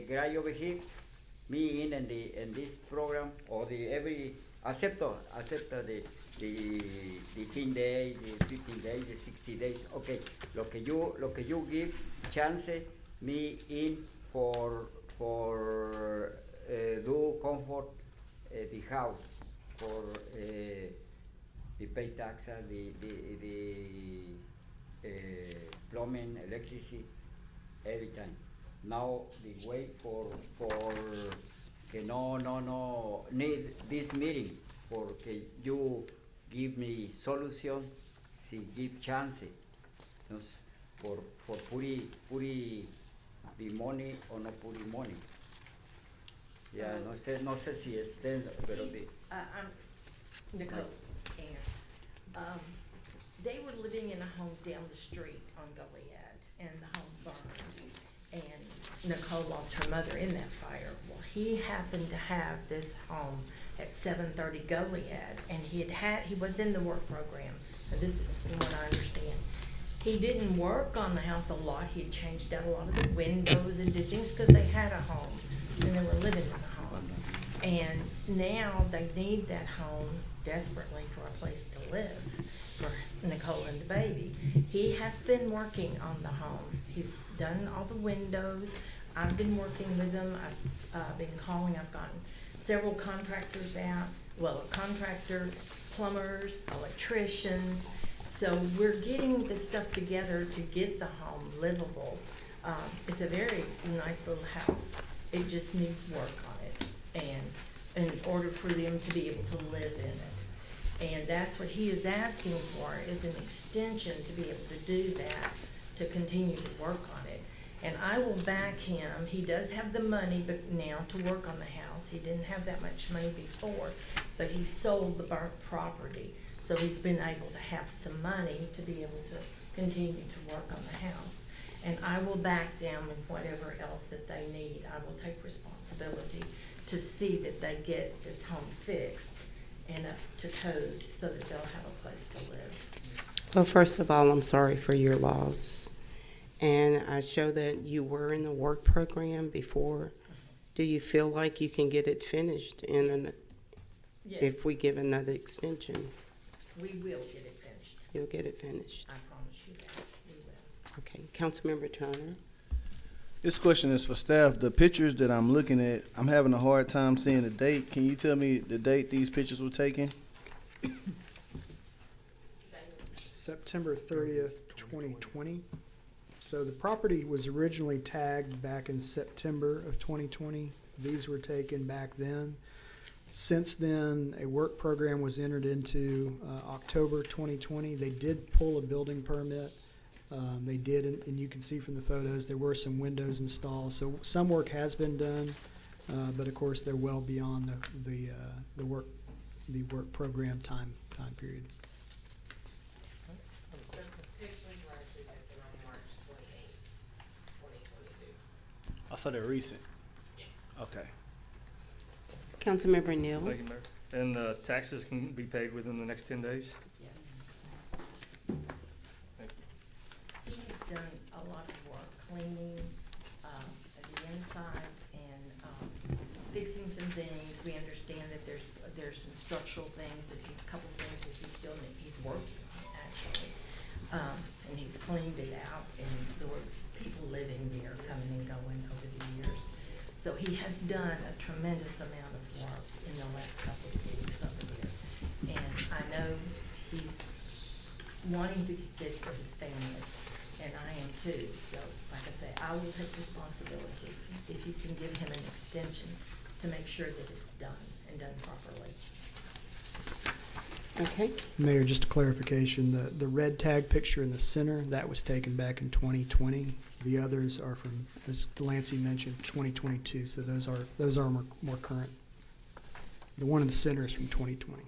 guy over here, me in this program or the every accept the 10 days, the 15 days, the 60 days. Okay, lo que you give chance me in for do comfort the house for the pay tax, the plumbing, electricity, every time. Now the way for que no need this meeting for que you give me solution, si give chance, for puri the money or no puri money. Yeah, no sé si estén, pero I'm Nicole's aunt. They were living in a home down the street on Goliad, and the home burned. And Nicole lost her mother in that fire. Well, he happened to have this home at 730 Goliad, and he was in the work program. And this is from what I understand. He didn't work on the house a lot. He had changed out a lot of the windows and did things because they had a home and they were living in the home. And now they need that home desperately for a place to live for Nicole and the baby. He has been working on the home. He's done all the windows. I've been working with him. I've been calling. I've gotten several contractors out. Well, a contractor, plumbers, electricians. So we're getting the stuff together to get the home livable. It's a very nice little house. It just needs work on it, and in order for them to be able to live in it. And that's what he is asking for, is an extension to be able to do that, to continue to work on it. And I will back him. He does have the money but now to work on the house. He didn't have that much money before, but he sold the burnt property. So he's been able to have some money to be able to continue to work on the house. And I will back them in whatever else that they need. I will take responsibility to see that they get this home fixed and up to code so that they'll have a place to live. Well, first of all, I'm sorry for your loss. And I show that you were in the work program before. Do you feel like you can get it finished Yes. if we give another extension? We will get it finished. You'll get it finished. I promise you that. We will. Okay. Councilmember Turner. This question is for staff. The pictures that I'm looking at, I'm having a hard time seeing the date. Can you tell me the date these pictures were taken? September 30th, 2020. So the property was originally tagged back in September of 2020. These were taken back then. Since then, a work program was entered into October 2020. They did pull a building permit. They did, and you can see from the photos, there were some windows installed. So some work has been done, but of course, they're well beyond the work program time period. I thought they were recent. Yes. Okay. Councilmember Neal. Thank you, Mayor. And taxes can be paid within the next 10 days? Yes. He has done a lot of work cleaning at the inside and fixing some things. We understand that there's some structural things, a couple of things that he's working on actually. And he's cleaned it out, and there was people living there coming and going over the years. So he has done a tremendous amount of work in the last couple of weeks over there. And I know he's wanting to get this for his family, and I am too. So, like I say, I will take responsibility if you can give him an extension to make sure that it's done and done properly. Okay. Mayor, just a clarification, the red tag picture in the center, that was taken back in 2020. The others are from, as Delancey mentioned, 2022, so those are more current. The one in the center is from 2020.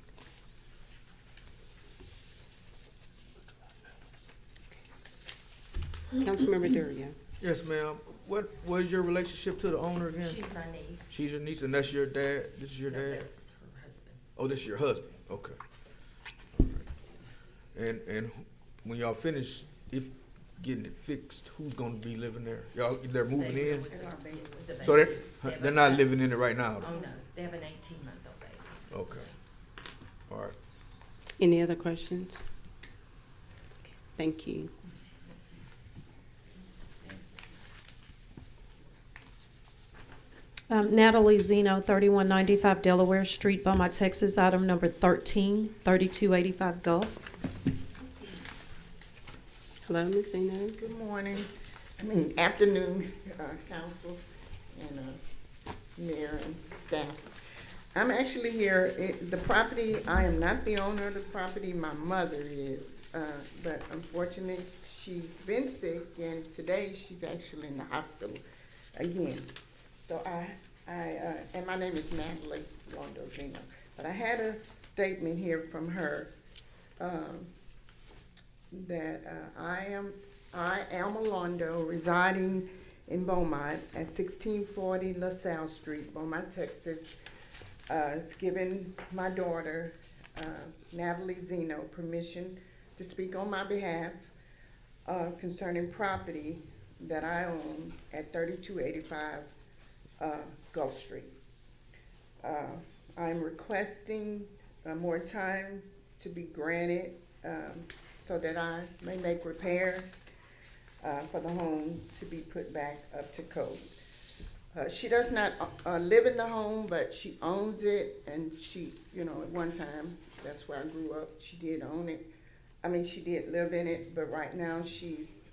Councilmember Duria. Yes, ma'am. What is your relationship to the owner again? She's my niece. She's your niece, and that's your dad? This is your No, dad? that's her husband. Oh, this is your husband, okay. All right. And when y'all finish, if getting it fixed, who's gonna be living there? They're moving They in? are with the baby. So They have they're a- not living in it right now? Oh, no, they have an 18-month-old baby. Okay. All right. Any other questions? Thank you. Natalie Zeno, 3195 Delaware Street, Beaumont, Texas, item number 13, 3285 Gulf. Hello, Ms. Zeno. Good morning, afternoon, council and mayor and staff. I'm actually here, the property, I am not the owner of the property, my mother is, but unfortunately, she's been sick and today she's actually in the hospital again. So and my name is Natalie Zeno, but I had a statement here from her, that I am Alma Londo, residing in Beaumont at 1640 LaSalle Street, Beaumont, Texas. It's given my daughter, Natalie Zeno, permission to speak on my behalf concerning property that I own at 3285 Gulf Street. I'm requesting more time to be granted so that I may make repairs for the home to be put back up to code. She does not live in the home, but she owns it, and she, you know, at one time, that's where I grew up, she did own it. I mean, she did live in it, but right now she's,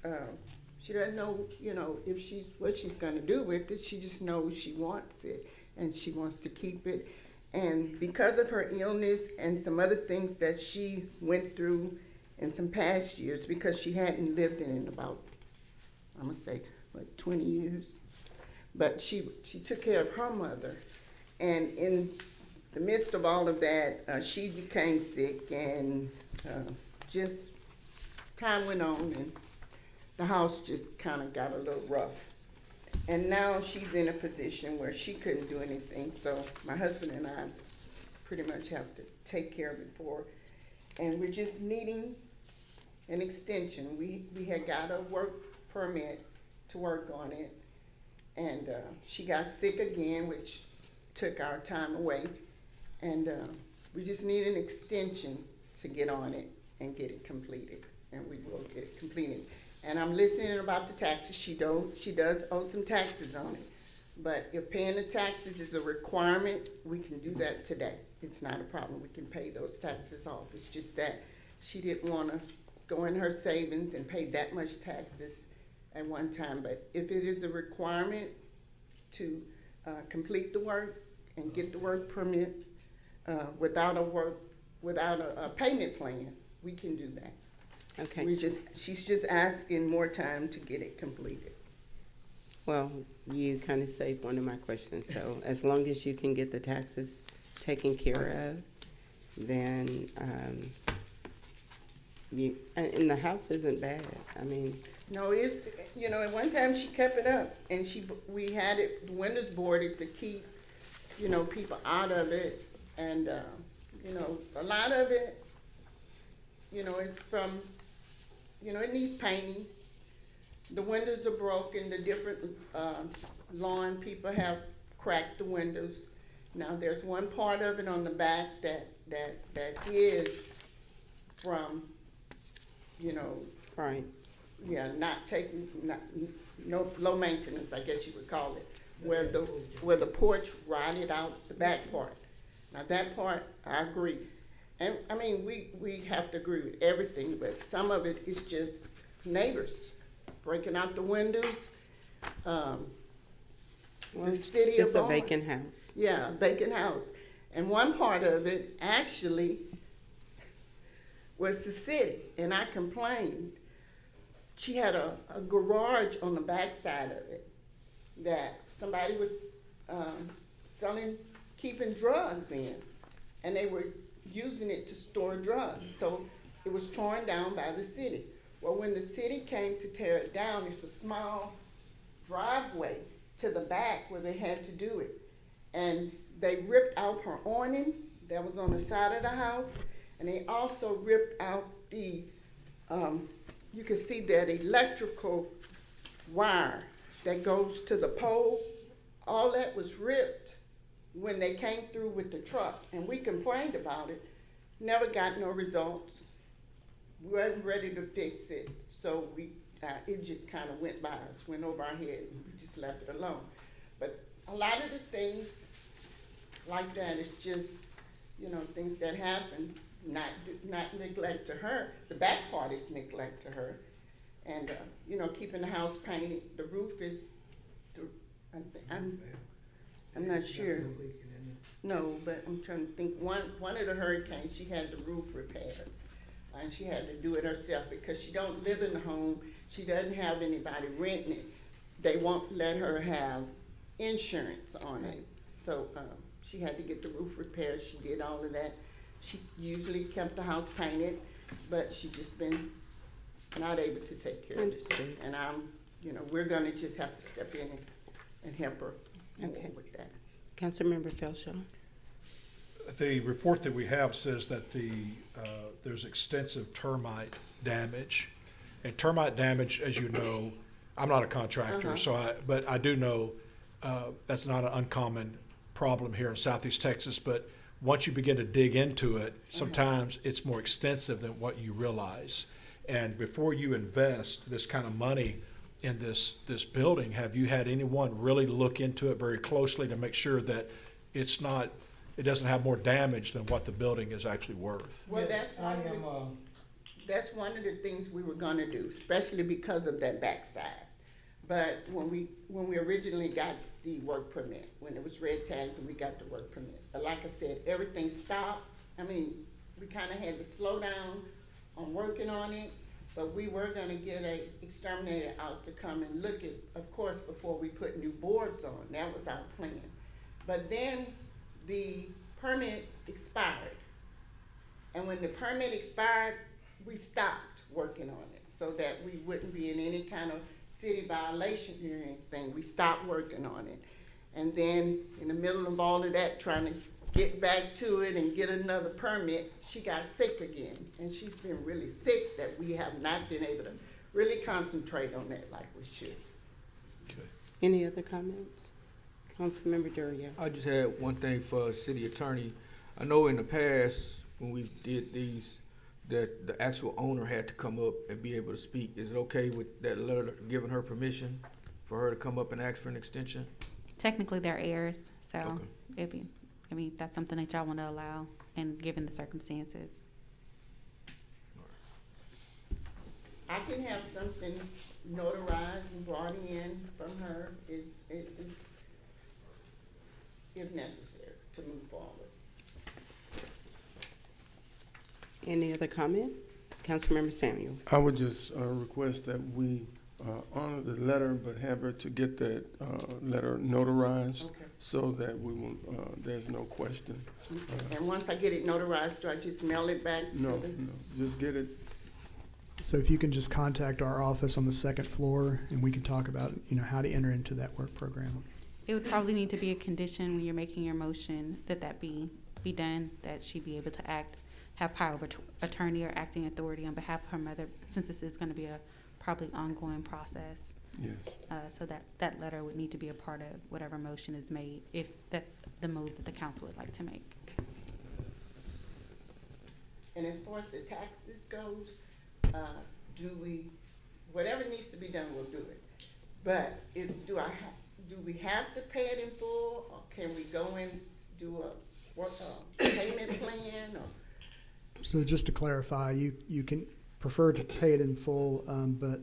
she doesn't know, you know, if she's, what she's gonna do with it. She just knows she wants it, and she wants to keep it. And because of her illness and some other things that she went through in some past years, because she hadn't lived in it about, I'm gonna say, like 20 years. But she took care of her mother. And in the midst of all of that, she became sick, and just time went on, and the house just kind of got a little rough. And now she's in a position where she couldn't do anything, so my husband and I pretty much have to take care of it for her. And we're just needing an extension. We had got a work permit to work on it, and she got sick again, which took our time away. And we just need an extension to get on it and get it completed, and we will get it completed. And I'm listening about the taxes. She does owe some taxes on it. But if paying the taxes is a requirement, we can do that today. It's not a problem. We can pay those taxes off. It's just that she didn't want to go in her savings and pay that much taxes at one time. But if it is a requirement to complete the work and get the work permit without a payment plan, we can do that. Okay. She's just asking more time to get it completed. Well, you kind of saved one of my questions. So as long as you can get the taxes taken care of, then and the house isn't bad. I mean, no, it's, you know, at one time she kept it up, and we had it, the windows boarded to keep, you know, people out of it, and you know, a lot of it, you know, is from, you know, it needs painting. The windows are broken. The different lawn people have cracked the windows. Now there's one part of it on the back that is from, you know, right. Yeah, no low maintenance, I guess you would call it, where the porch rotted out the back part. Now that part, I agree. And I mean, we have to agree with everything, but some of it is just neighbors breaking out the windows. Well, The city of just a Beaumont. vacant house. Yeah, vacant house. And one part of it actually was the city, and I complained. She had a garage on the back side of it that somebody was keeping drugs in, and they were using it to store drugs. So it was torn down by the city. Well, when the city came to tear it down, it's a small driveway to the back where they had to do it. And they ripped out her awning that was on the side of the house, and they also ripped out the, you can see that electrical wire that goes to the pole. All that was ripped when they came through with the truck, and we complained about it, never got no results. We weren't ready to fix it, so it just kind of went by us, went over our head, and we just left it alone. But a lot of the things like that is just, you know, things that happen, not neglect to her. The back part is neglect to her. And, you know, keeping the house painted. The roof is, I'm not sure. No, but I'm trying to think. One of the hurricanes, she had the roof repaired. And she had to do it herself because she don't live in the home. She doesn't have anybody renting it. They won't let her have insurance on it. So she had to get the roof repaired. She did all of that. She usually kept the house painted, but she just been not able to take care of it. Understood. And I'm you know, we're gonna just have to step in and help her more Okay. with that. Councilmember Felshaw. The report that we have says that there's extensive termite damage. And termite damage, as you know, I'm not a contractor, but I do know that's not an uncommon problem here in Southeast Texas. But once you begin to dig into it, sometimes it's more extensive than what you realize. And before you invest this kind of money in this building, have you had anyone really look into it very closely to make sure that it doesn't have more damage than what the building is actually worth? Well, that's one of the things we were gonna do, especially because of that backside. But when we originally got the work permit, when it was red tagged and we got the work permit, but like I said, everything stopped. I mean, we kinda had to slow down on working on it, but we were gonna get a exterminator out to come and look at, of course, before we put new boards on. That was our plan. But then the permit expired. And when the permit expired, we stopped working on it so that we wouldn't be in any kind of city violation or anything. We stopped working on it. And then in the middle of all of that, trying to get back to it and get another permit, she got sick again. And she's been really sick that we have not been able to really concentrate on that like we should. Any other comments? Councilmember Duria. I just had one thing for city attorney. I know in the past, when we did these, that the actual owner had to come up and be able to speak. Is it okay with that letter giving her permission for her to come up and ask for an extension? Technically, they're heirs, so that's something that y'all want to allow, and given the circumstances. I can have something notarized and brought in from her if necessary to move forward. Any other comment? Councilmember Samuel. I would just request that we honor the letter, but have her to get that letter notarized so that we will, there's no question. And once I get it notarized, do I just mail it back? No, just get it. So if you can just contact our office on the second floor, and we can talk about, you know, how to enter into that work program. It would probably need to be a condition when you're making your motion that be done, that she be able to have power of attorney or acting authority on behalf of her mother, since this is going to be a probably ongoing process. Yes. So that letter would need to be a part of whatever motion is made, if that's the move that the council would like to make. And as far as the taxes goes, whatever needs to be done, we'll do it. But do we have to pay it in full, or can we go and do a payment plan, or? So just to clarify, you can prefer to pay it in full, but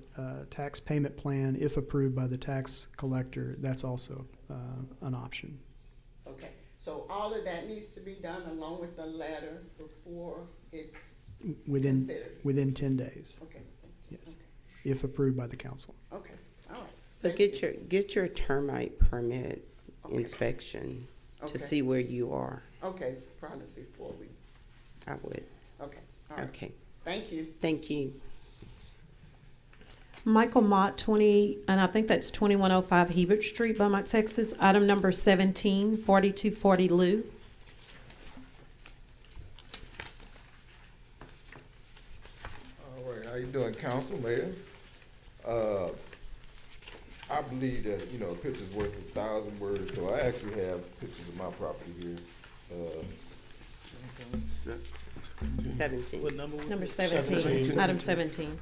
tax payment plan, if approved by the tax collector, that's also an option. Okay, so all of that needs to be done along with the letter before it's considered? Within 10 days. Okay. Yes, Okay. if approved by the council. Okay, all right. But get your termite permit inspection Okay. to see where you are. Okay, probably before we, I would. okay, all right. Okay. Thank you. Thank you. Michael Mott, and I think that's 2105 Hebert Street, Beaumont, Texas. Item number 17, 4240 Lou. All right, how you doing, council, mayor? I believe that, you know, a picture's worth 1,000 words, so I actually have pictures of my property here. 17. What number was it? Number 17, item 17.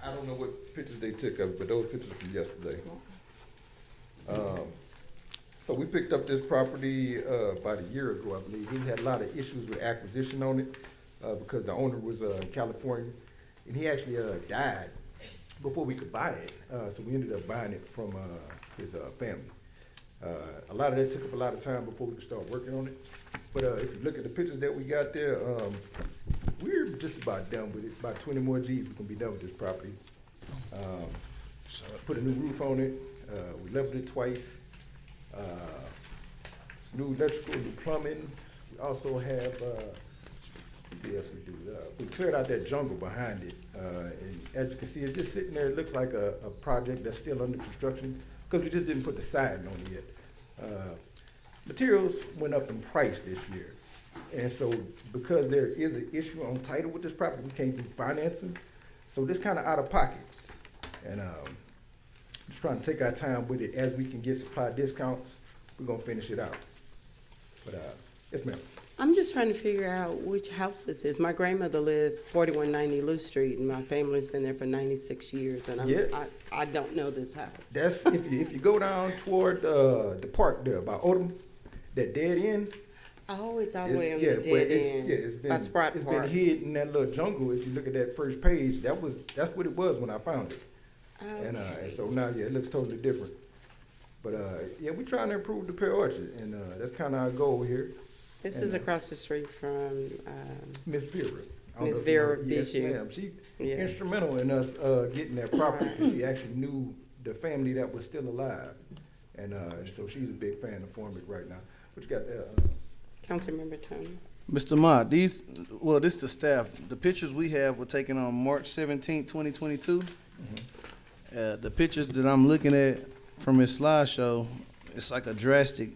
I don't know what pictures they took of it, but those pictures are from yesterday. So we picked up this property about a year ago, I believe. We had a lot of issues with acquisition on it because the owner was Californian, and he actually died before we could buy it. So we ended up buying it from his family. A lot of that took up a lot of time before we could start working on it. But if you look at the pictures that we got there, we're just about done with it. About 20 more G's, we can be done with this property. Put a new roof on it. We leveled it twice. New electrical, new plumbing. We also have Yes, we do. We cleared out that jungle behind it, and as you can see, it's just sitting there. It looks like a project that's still under construction because we just didn't put the siding on it yet. Materials went up in price this year, and so because there is an issue on title with this property, we can't do financing. So this kind of out of pocket, and just trying to take our time with it as we can get supply discounts. We're gonna finish it out. But yes, ma'am. I'm just trying to figure out which house this is. My grandmother lived 4190 Lou Street, and my family's been there for 96 years, and I don't know this house. That's if you go down toward the park there by Odom, that dead end. Oh, it's all the way on the dead end. It's been by Sprott it's Park. been hid in that little jungle. If you look at that first page, that's what it was when I found it. Okay. And so now it looks totally different. But we're trying to improve the Pear Orchard, and that's kind of our goal here. This and, is across the street from Miss Vera. Miss Vera Yes, Bijou. ma'am. She Yes. instrumental in us getting that property because she actually knew the family that was still alive, and so she's a big fan of Formic right now. What you got there? Councilmember Tony. Mr. Mott, this is the staff. The pictures we have were taken on March 17, 2022. The pictures that I'm looking at from his slideshow, it's like a drastic,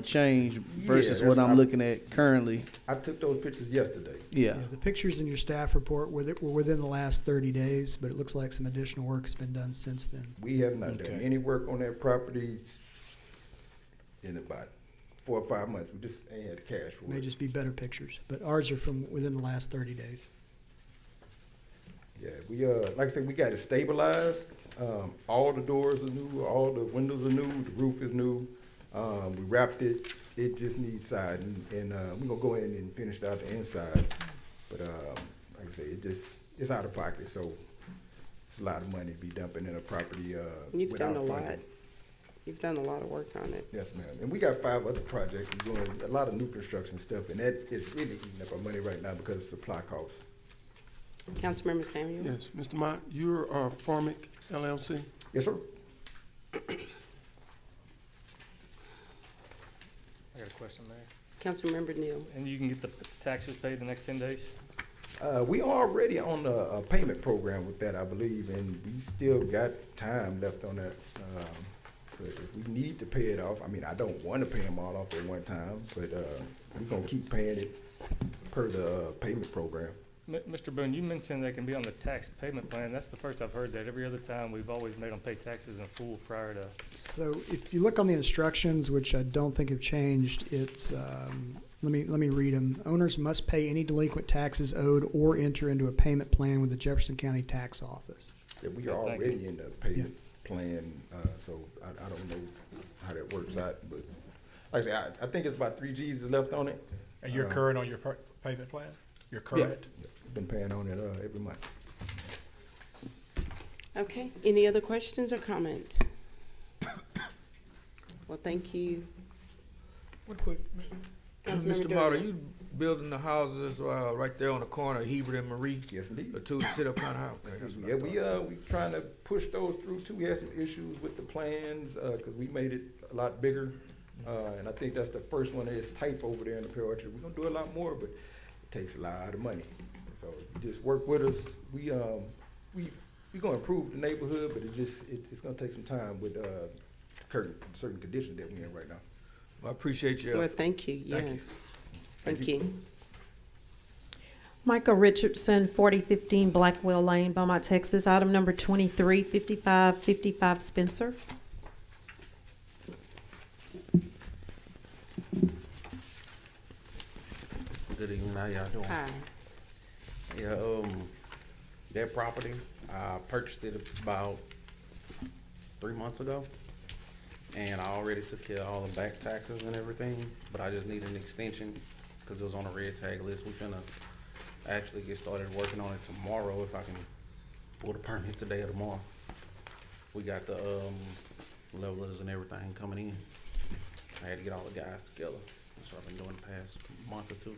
change versus what I'm looking at currently. I took those pictures yesterday. Yeah. The pictures in your staff report were within the last 30 days, but it looks like some additional work has been done since then. We have not done any work on that property in about 4 or 5 months. We just ain't had the cash for May it. just be better pictures, but ours are from within the last 30 days. Yeah, we like I said, we got it stabilized. All the doors are new, all the windows are new, the roof is new. We wrapped it. It just needs siding, and we're gonna go ahead and finish out the inside. But like I say, it's out of pocket, so it's a lot of money to be dumping in a property You've without done a funding. lot. You've done a lot of work on it. Yes, ma'am. And we got 5 other projects. We're doing a lot of new construction stuff, and that is really eating up our money right now because of supply costs. Councilmember Samuel. Yes, Mr. Mott, you're Formic LLC? Yes, sir. I got a question, Mayor. Councilmember Neal. And you can get the taxes paid the next 10 days? We already on a payment program with that, I believe, and we still got time left on that. But if we need to pay it off, I mean, I don't want to pay them all off at one time, but we're gonna keep paying it per the payment program. Mr. Boone, you mentioned they can be on the tax payment plan. That's the first I've heard that. Every other time, we've always made them pay taxes in full prior to. So if you look on the instructions, which I don't think have changed, it's, let me read them. Owners must pay any delinquent taxes owed or enter into a payment plan with the Jefferson County Tax Office. Yeah, we are already in the payment plan, so I don't know how that works out, but like I say, I think it's about 3 G's is left on it. And you're current on your payment plan? You're current? Yeah, been paying on it every month. Okay, any other questions or comments? Well, thank you. One quick, Councilmember Mr. Durham. Mott, are you building the houses right there on the corner of Hebert and Marie? Yes, indeed. The two sit-up kind of house? Okay, that's what I Yeah, thought. we trying to push those through too. We had some issues with the plans, cause we made it a lot bigger. And I think that's the first one that is type over there in the Pear Orchard. We're gonna do a lot more, but it takes a lot of money. So you just work with us. We gonna improve the neighborhood, but it's gonna take some time with certain conditions that we're in right now. Well, I appreciate you. Well, thank you, Thank you. yes. Thank you. Michael Richardson, 4015 Blackwell Lane, Beaumont, Texas. Item number 23, 5555 Spencer. Good evening, how y'all doing? Hi. Yeah, that property, I purchased it about 3 months ago. And I already took care of all the back taxes and everything, but I just need an extension because it was on a red tag list. We're gonna actually get started working on it tomorrow if I can pull the permit today or tomorrow. We got the levelers and everything coming in. I had to get all the guys together. That's what I've been doing the past month or two.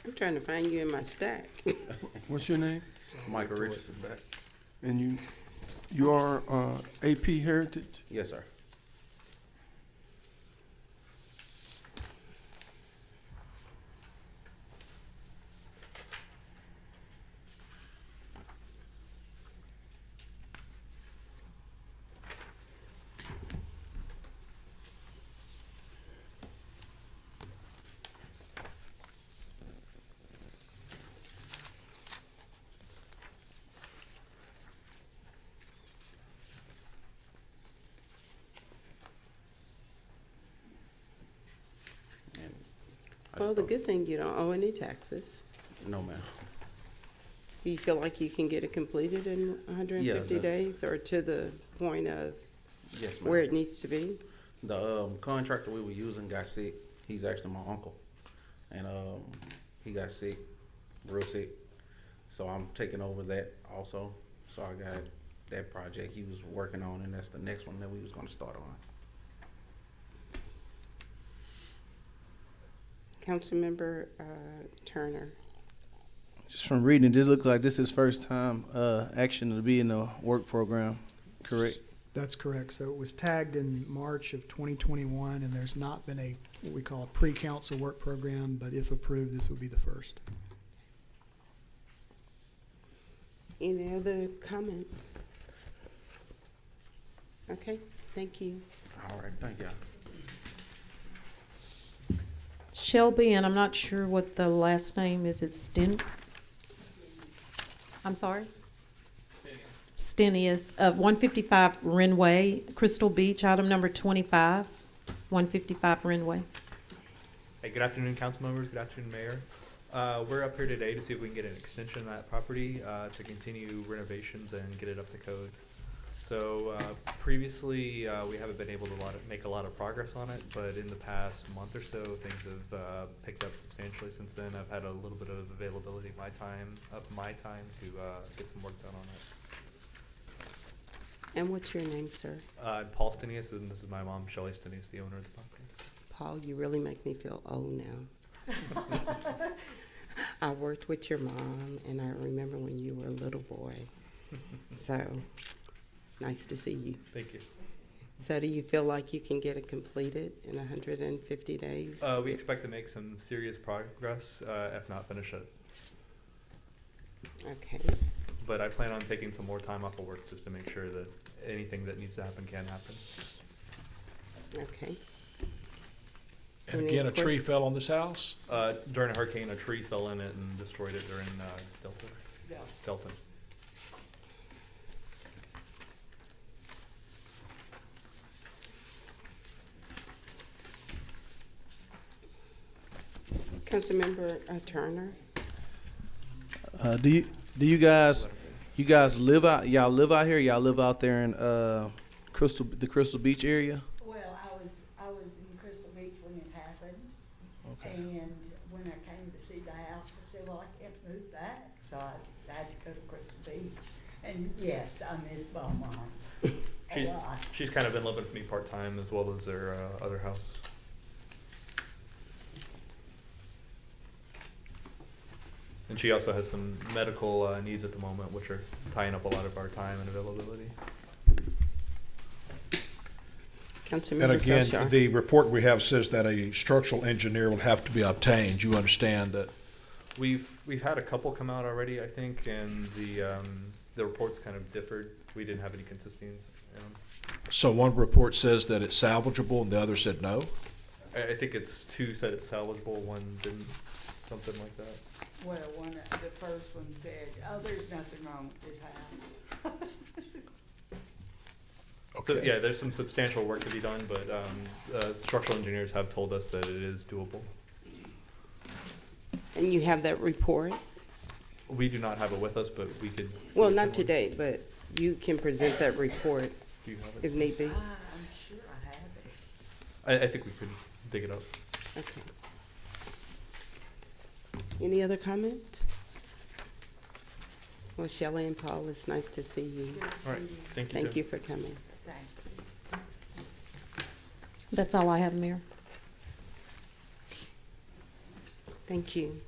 I'm trying to find you in my stack. What's your name? Michael Richardson. And you are AP Heritage? Yes, sir. Well, the good thing, you don't owe any taxes. No, ma'am. Do you feel like you can get it completed in 150 Yeah, days or to the point of Yes, ma'am. where it needs to be? The contractor we were using got sick. He's actually my uncle, and he got sick, real sick. So I'm taking over that also. So I got that project he was working on, and that's the next one that we was gonna start on. Councilmember Turner. Just from reading, this looks like this is first time action to be in the work program, correct? That's correct. So it was tagged in March of 2021, and there's not been a, what we call a pre-council work program, but if approved, this would be the first. Any other comments? Okay, thank you. All right, thank you. Shelby, and I'm not sure what the last name is. It's I'm sorry? Stenius of 155 Renway, Crystal Beach, item number 25, 155 Renway. Hey, good afternoon, council members. Good afternoon, Mayor. We're up here today to see if we can get an extension of that property to continue renovations and get it up to code. So previously, we haven't been able to make a lot of progress on it, but in the past month or so, things have picked up substantially since then. I've had a little bit of availability of my time to get some work done on it. And what's your name, sir? I'm Paul Stenius, and this is my mom, Shelley Stenius, the owner of the property. Paul, you really make me feel old now. I worked with your mom, and I remember when you were a little boy. So, nice to see you. Thank you. So do you feel like you can get it completed in 150 days? We expect to make some serious progress, if not finish it. Okay. But I plan on taking some more time off of work just to make sure that anything that needs to happen can happen. Okay. And again, a tree fell on this house? During a hurricane, a tree fell in it and destroyed it during Delta. Councilmember Turner. Do you guys live out? Y'all live out here? Y'all live out there in the Crystal Beach area? Well, I was in Crystal Beach when it happened. Okay. And when I came to see the house, I said, well, I can't move back. So I had to go to Crystal Beach. And yes, I miss Beaumont a lot. She's kind of been living with me part-time as well as their other house. And she also has some medical needs at the moment, which are tying up a lot of our time and availability. And again, the report we have says that a structural engineer will have to be obtained. You understand that? We've had a couple come out already, I think, and the reports kind of differed. We didn't have any consistency in them. So one report says that it's salvageable and the other said no? I think it's two said it's salvageable, one didn't, something like that. Well, the first one said, oh, there's nothing wrong with this house. So yeah, there's some substantial work to be done, but structural engineers have told us that it is doable. And you have that report? We do not have it with us, but we could. Well, not today, but you can present that report Do you have it? if need be. I'm sure I have it. I think we could dig it up. Okay. Any other comments? Well, Shelley and Paul, it's nice to see you. All right, thank you. Thank you for coming. Thanks. That's all I have, Mayor. Thank you.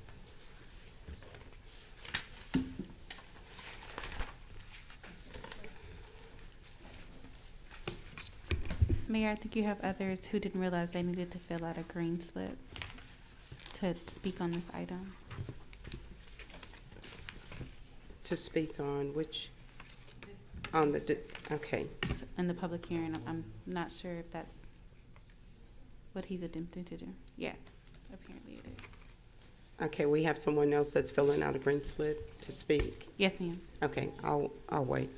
Mayor, I think you have others who didn't realize they needed to fill out a green slip to speak on this item. To speak on which, on the, okay. In the public hearing, I'm not sure if that's what he's attempting to do. Yeah, apparently it is. Okay, we have someone else that's filling out a green slip to speak. Yes, ma'am. Okay, I'll wait.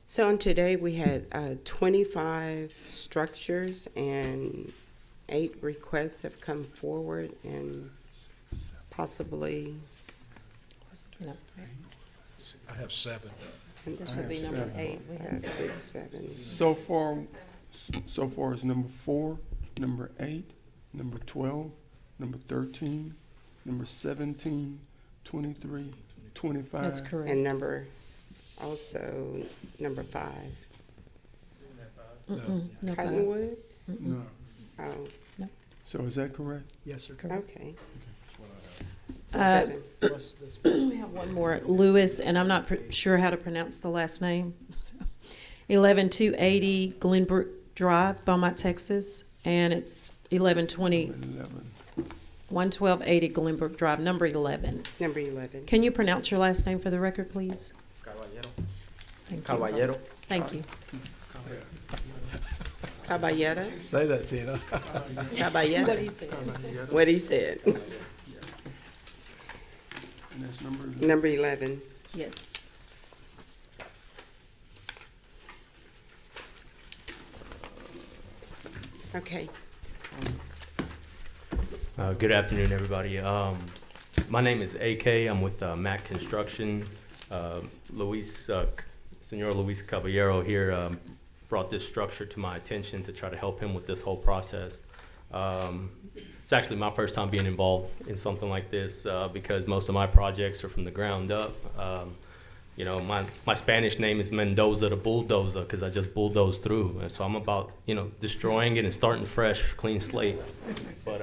So on today, we had 25 structures and 8 requests have come forward, and possibly, I have 7. This would be number 8. We had 6, 7. So far is number 4, number 8, number 12, number 13, number 17, 23, 25. That's correct. And number 5. No, Cottonwood? No. Oh, So is that correct? Yes, sir. okay. Uh, 7. Plus this. We have one more, Lewis, and I'm not sure how to pronounce the last name. 11280 Glenbrook Drive, Beaumont, Texas, and it's 11280 Glenbrook Drive, number 11. Number 11. Can you pronounce your last name for the record, please? Thank you. Caballero. Thank you. Caballero? Say that, Tina. Caballero? What he said. What he said. And that's number Number 11. Yes. Okay. Good afternoon, everybody. My name is AK. I'm with Mac Construction. Senor Luis Caballero here brought this structure to my attention to try to help him with this whole process. It's actually my first time being involved in something like this because most of my projects are from the ground up. You know, my Spanish name is Mendoza the Bulldozer because I just bulldozed through. And so I'm about, you know, destroying it and starting fresh, clean slate. But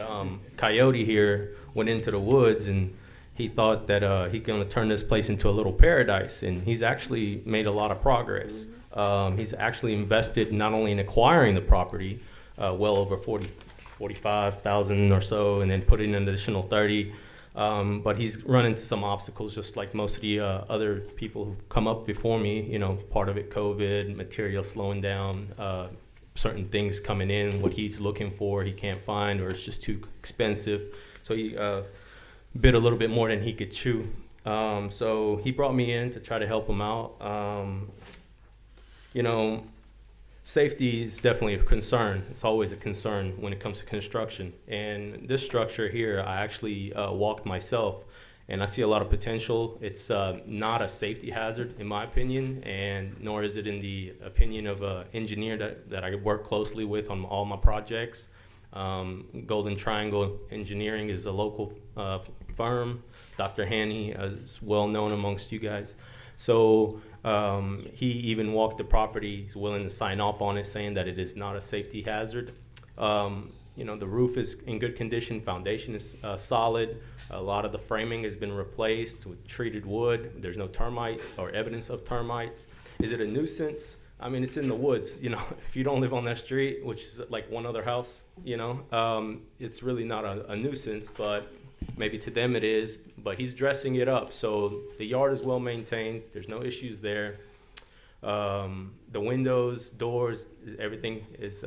Coyote here went into the woods and he thought that he's going to turn this place into a little paradise. And he's actually made a lot of progress. He's actually invested not only in acquiring the property, well over 45,000 or so, and then put in an additional 30. But he's run into some obstacles, just like most of the other people who've come up before me. You know, part of it COVID, material slowing down, certain things coming in, what he's looking for he can't find, or it's just too expensive. So he bid a little bit more than he could chew. So he brought me in to try to help him out. You know, safety is definitely a concern. It's always a concern when it comes to construction. And this structure here, I actually walked myself, and I see a lot of potential. It's not a safety hazard, in my opinion, and nor is it in the opinion of an engineer that I work closely with on all my projects. Golden Triangle Engineering is a local firm. Dr. Haney is well known amongst you guys. So he even walked the property. He's willing to sign off on it, saying that it is not a safety hazard. You know, the roof is in good condition. Foundation is solid. A lot of the framing has been replaced with treated wood. There's no termite or evidence of termites. Is it a nuisance? I mean, it's in the woods. You know, if you don't live on that street, which is like one other house, you know, it's really not a nuisance, but maybe to them it is. But he's dressing it up, so the yard is well maintained. There's no issues there. The windows, doors, everything is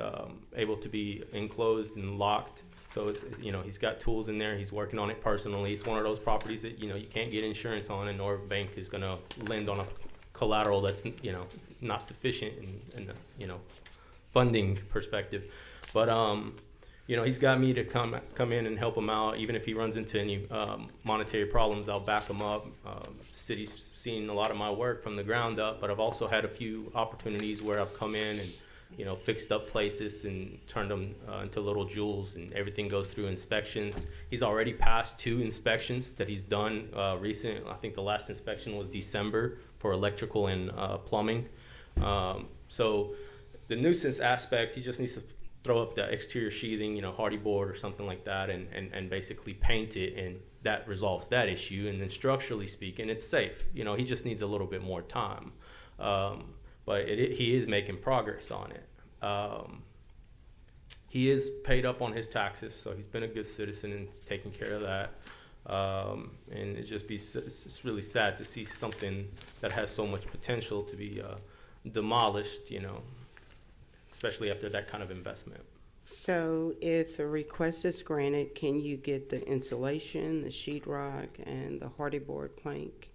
able to be enclosed and locked. So it's, you know, he's got tools in there. He's working on it personally. It's one of those properties that, you know, you can't get insurance on, and nor a bank is going to lend on a collateral that's, you know, not sufficient in the, you know, funding perspective. But you know, he's got me to come in and help him out. Even if he runs into any monetary problems, I'll back him up. City's seen a lot of my work from the ground up, but I've also had a few opportunities where I've come in and, you know, fixed up places and turned them into little jewels, and everything goes through inspections. He's already passed 2 inspections that he's done recent. I think the last inspection was December for electrical and plumbing. So the nuisance aspect, he just needs to throw up the exterior sheathing, you know, hardy board or something like that, and basically paint it, and that resolves that issue. And then structurally speaking, it's safe. You know, he just needs a little bit more time. But he is making progress on it. He is paid up on his taxes, so he's been a good citizen and taking care of that. And it's just really sad to see something that has so much potential to be demolished, you know, especially after that kind of investment. So if a request is granted, can you get the insulation, the sheetrock, and the hardy board plank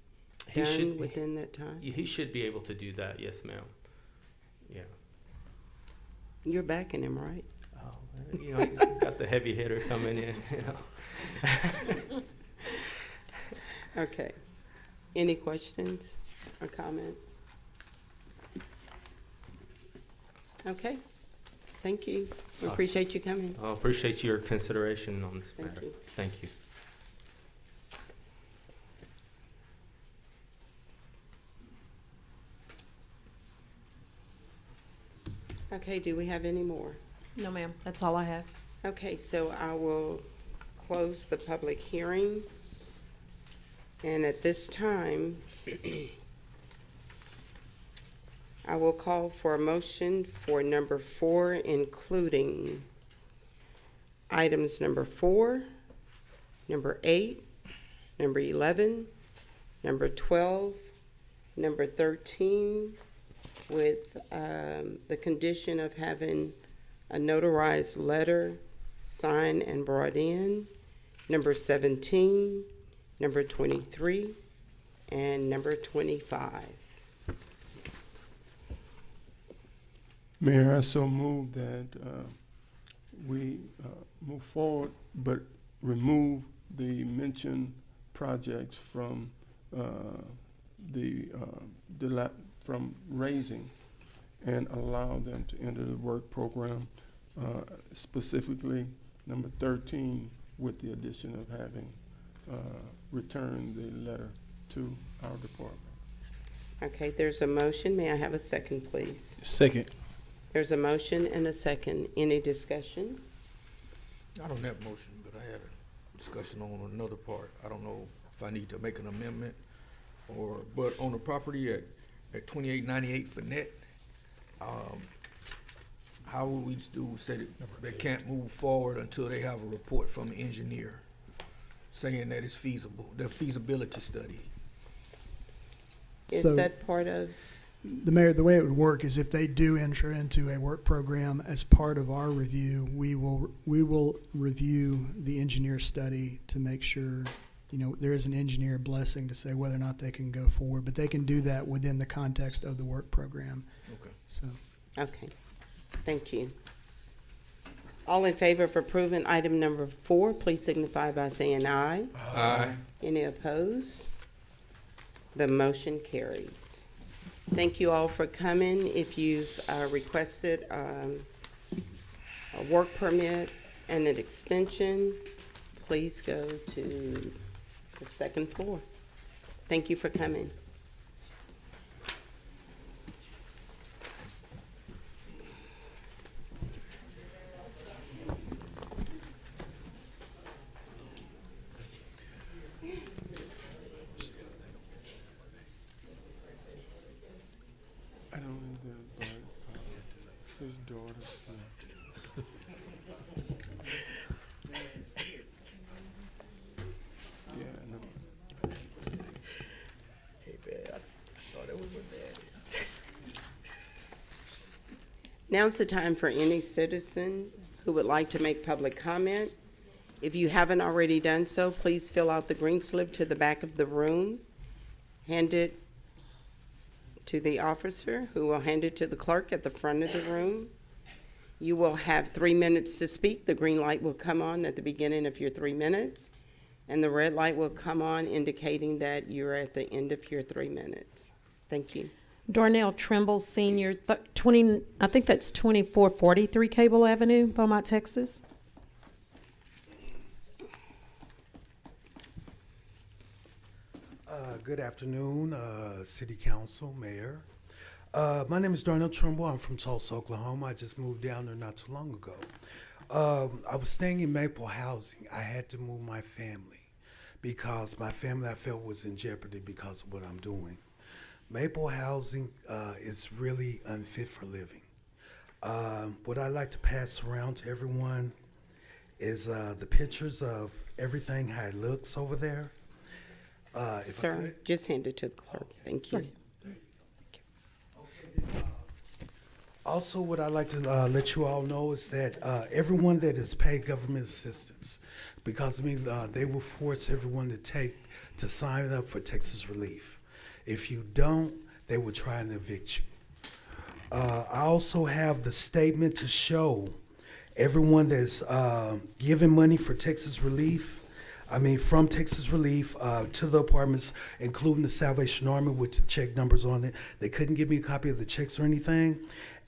done within that time? He should be able to do that, yes, ma'am. Yeah. You're backing him, right? Oh, you know, he's got the heavy hitter coming in, you know. Okay. Any questions or comments? Okay. Thank you. We appreciate you coming. I appreciate your consideration on this Thank matter. you. Thank you. Okay, do we have any more? No, ma'am, that's all I have. Okay, so I will close the public hearing. And at this time, I will call for a motion for number 4, including items number 4, number 8, number 11, number 12, number 13, with the condition of having a notarized letter signed and brought in, number 17, number 23, and number 25. Mayor, I so move that we move forward, but remove the mentioned projects from from raising and allow them to enter the work program, specifically number 13, with the addition of having returned the letter to our department. Okay, there's a motion. May I have a second, please? Second. There's a motion and a second. Any discussion? I don't have motion, but I had a discussion on another part. I don't know if I need to make an amendment but on the property at 2898 Finette, how would we say that they can't move forward until they have a report from the engineer saying that it's feasible, the feasibility study? Is So- that part of? The mayor, the way it would work is if they do enter into a work program as part of our review, we will review the engineer study to make sure, there is an engineer blessing to say whether or not they can go forward, but they can do that within the context of the work program. Okay. So, Okay, thank you. All in favor of approving item number 4, please signify by saying aye. Aye. Any opposed? The motion carries. Thank you all for coming. If you've requested a work permit and an extension, please go to the second floor. Thank you for coming. I don't know but his daughter. Yeah, I know. Hey, man, I thought it was a bad. Now's the time for any citizen who would like to make public comment. If you haven't already done so, please fill out the green slip to the back of the room. Hand it to the officer, who will hand it to the clerk at the front of the room. You will have 3 minutes to speak. The green light will come on at the beginning of your 3 minutes, and the red light will come on indicating that you're at the end of your 3 minutes. Thank you. Darnell Trimble Senior, 20, I think that's 2443 Cable Avenue, Beaumont, Texas. Good afternoon, City Council, Mayor. My name is Darnell Trimble. I'm from Tulsa, Oklahoma. I just moved down there not too long ago. I was staying in Maple Housing. I had to move my family because my family I felt was in jeopardy because of what I'm doing. Maple Housing is really unfit for living. What I'd like to pass around to everyone is the pictures of everything, how it looks over there. Sir, just hand it to the clerk. Thank you. Also, what I'd like to let you all know is that everyone that has paid government assistance, because they will force everyone to sign up for Texas Relief. If you don't, they will try and evict you. I also have the statement to show everyone that's giving money for Texas Relief. I mean, from Texas Relief to the apartments, including the Salvation Army with the check numbers on it. They couldn't give me a copy of the checks or anything.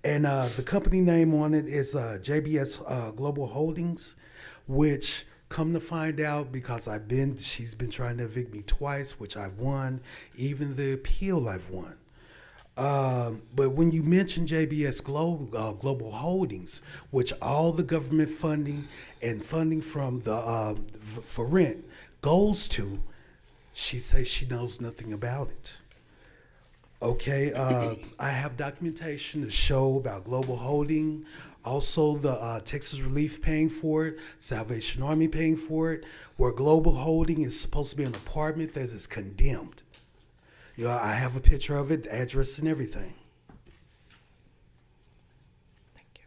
And the company name on it is JBS Global Holdings, which, come to find out, because she's been trying to evict me twice, which I've won. Even the appeal I've won. But when you mention JBS Global Holdings, which all the government funding and funding from the for rent goes to, she says she knows nothing about it. Okay, I have documentation to show about Global Holding, also the Texas Relief paying for it, Salvation Army paying for it, where Global Holding is supposed to be an apartment that is condemned. Yeah, I have a picture of it, the address and everything. Thank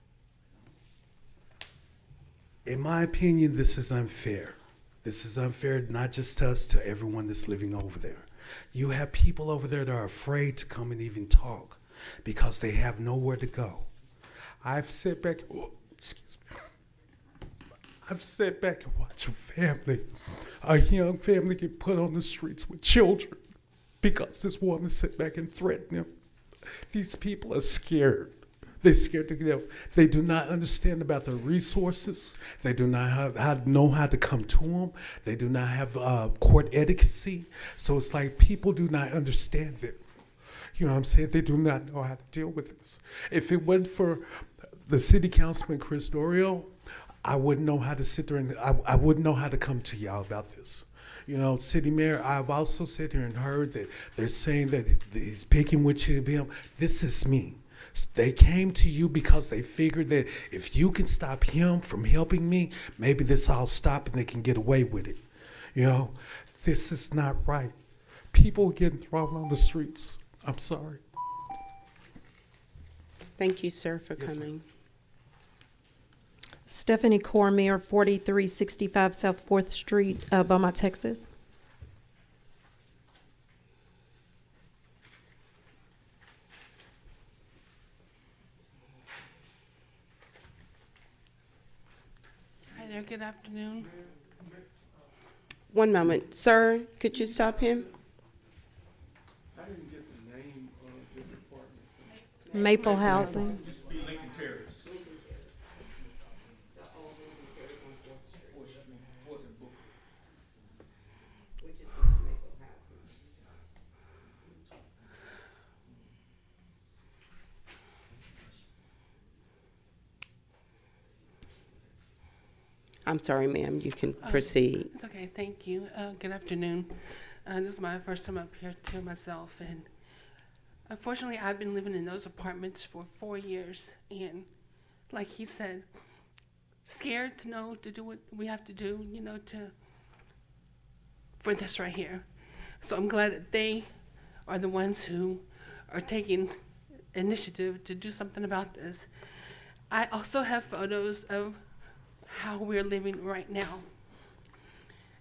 you. In my opinion, this is unfair. This is unfair not just to us, to everyone that's living over there. You have people over there that are afraid to come and even talk because they have nowhere to go. I've sat back, I've sat back and watched a family, a young family get put on the streets with children because this woman sat back and threatened them. These people are scared. They're scared to death. They do not understand about the resources. They do not know how to come to them. They do not have court etiquette. So it's like people do not understand it. You know what I'm saying? They do not know how to deal with this. If it wasn't for the city councilman, Chris Dorio, I wouldn't know how to sit there and I wouldn't know how to come to y'all about this. You know, city mayor, I've also sat here and heard that they're saying that he's picking with him. This is me. They came to you because they figured that if you can stop him from helping me, maybe this all stop and they can get away with it. You know, this is not right. People getting thrown on the streets. I'm sorry. Thank you, sir, for Yes, coming. Stephanie Cormier, 4365 South 4th Street, Beaumont, Texas. Hi there, good afternoon. One moment. Sir, could you stop him? I didn't get the name of this apartment. Maple Housing. I'm sorry, ma'am. You can proceed. It's okay, thank you. Good afternoon. This is my first time up here to myself, and unfortunately, I've been living in those apartments for 4 years, and like he said, scared to know to do what we have to do, you know, for this right here. So I'm glad that they are the ones who are taking initiative to do something about this. I also have photos of how we're living right now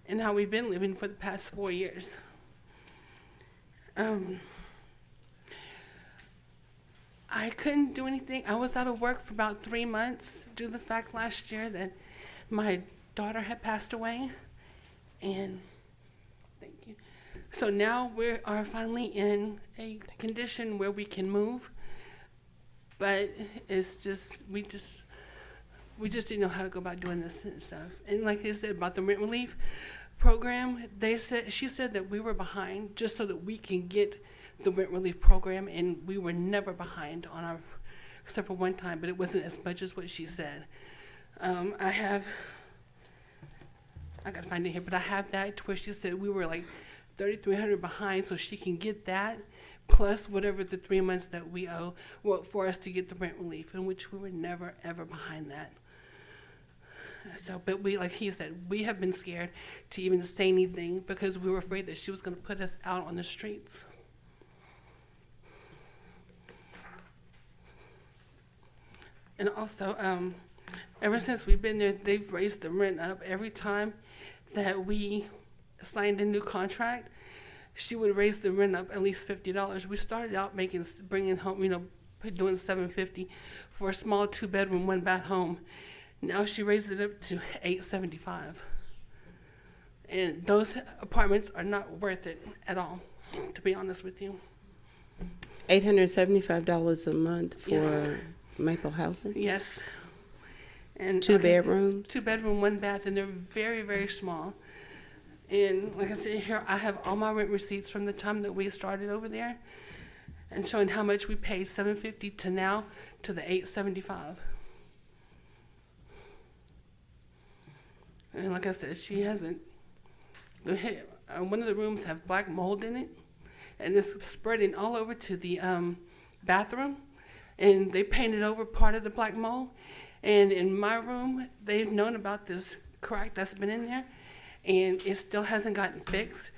and how we've been living for the past 4 years. I couldn't do anything. I was out of work for about 3 months due to the fact last year that my daughter had passed away. And thank you. So now we are finally in a condition where we can move, but it's just, we just didn't know how to go about doing this and stuff. And like they said about the rent relief program, she said that we were behind just so that we can get the rent relief program, and we were never behind on our, except for one time, but it wasn't as much as what she said. I gotta find it here, but I have that to where she said we were like $3,300 behind, so she can get that plus whatever the 3 months that we owe for us to get the rent relief, in which we were never ever behind that. So, but we, like he said, we have been scared to even say anything because we were afraid that she was going to put us out on the streets. And also, ever since we've been there, they've raised the rent up. Every time that we signed a new contract, she would raise the rent up at least $50. We started out bringing home, doing $750 for a small 2-bedroom, 1-bath home. Now she raised it up to $875. And those apartments are not worth it at all, to be honest with you. $875 a month for Yes. Maple housing? Yes. And 2 like I said, bedrooms? 2-bedroom, 1-bath, and they're very, very small. And like I said, here I have all my rent receipts from the time that we started over there, and showing how much we paid, $750 to now to the $875. And like I said, she hasn't. One of the rooms have black mold in it, and it's spreading all over to the bathroom. And they painted over part of the black mold. And in my room, they've known about this crack that's been in there, and it still hasn't gotten fixed.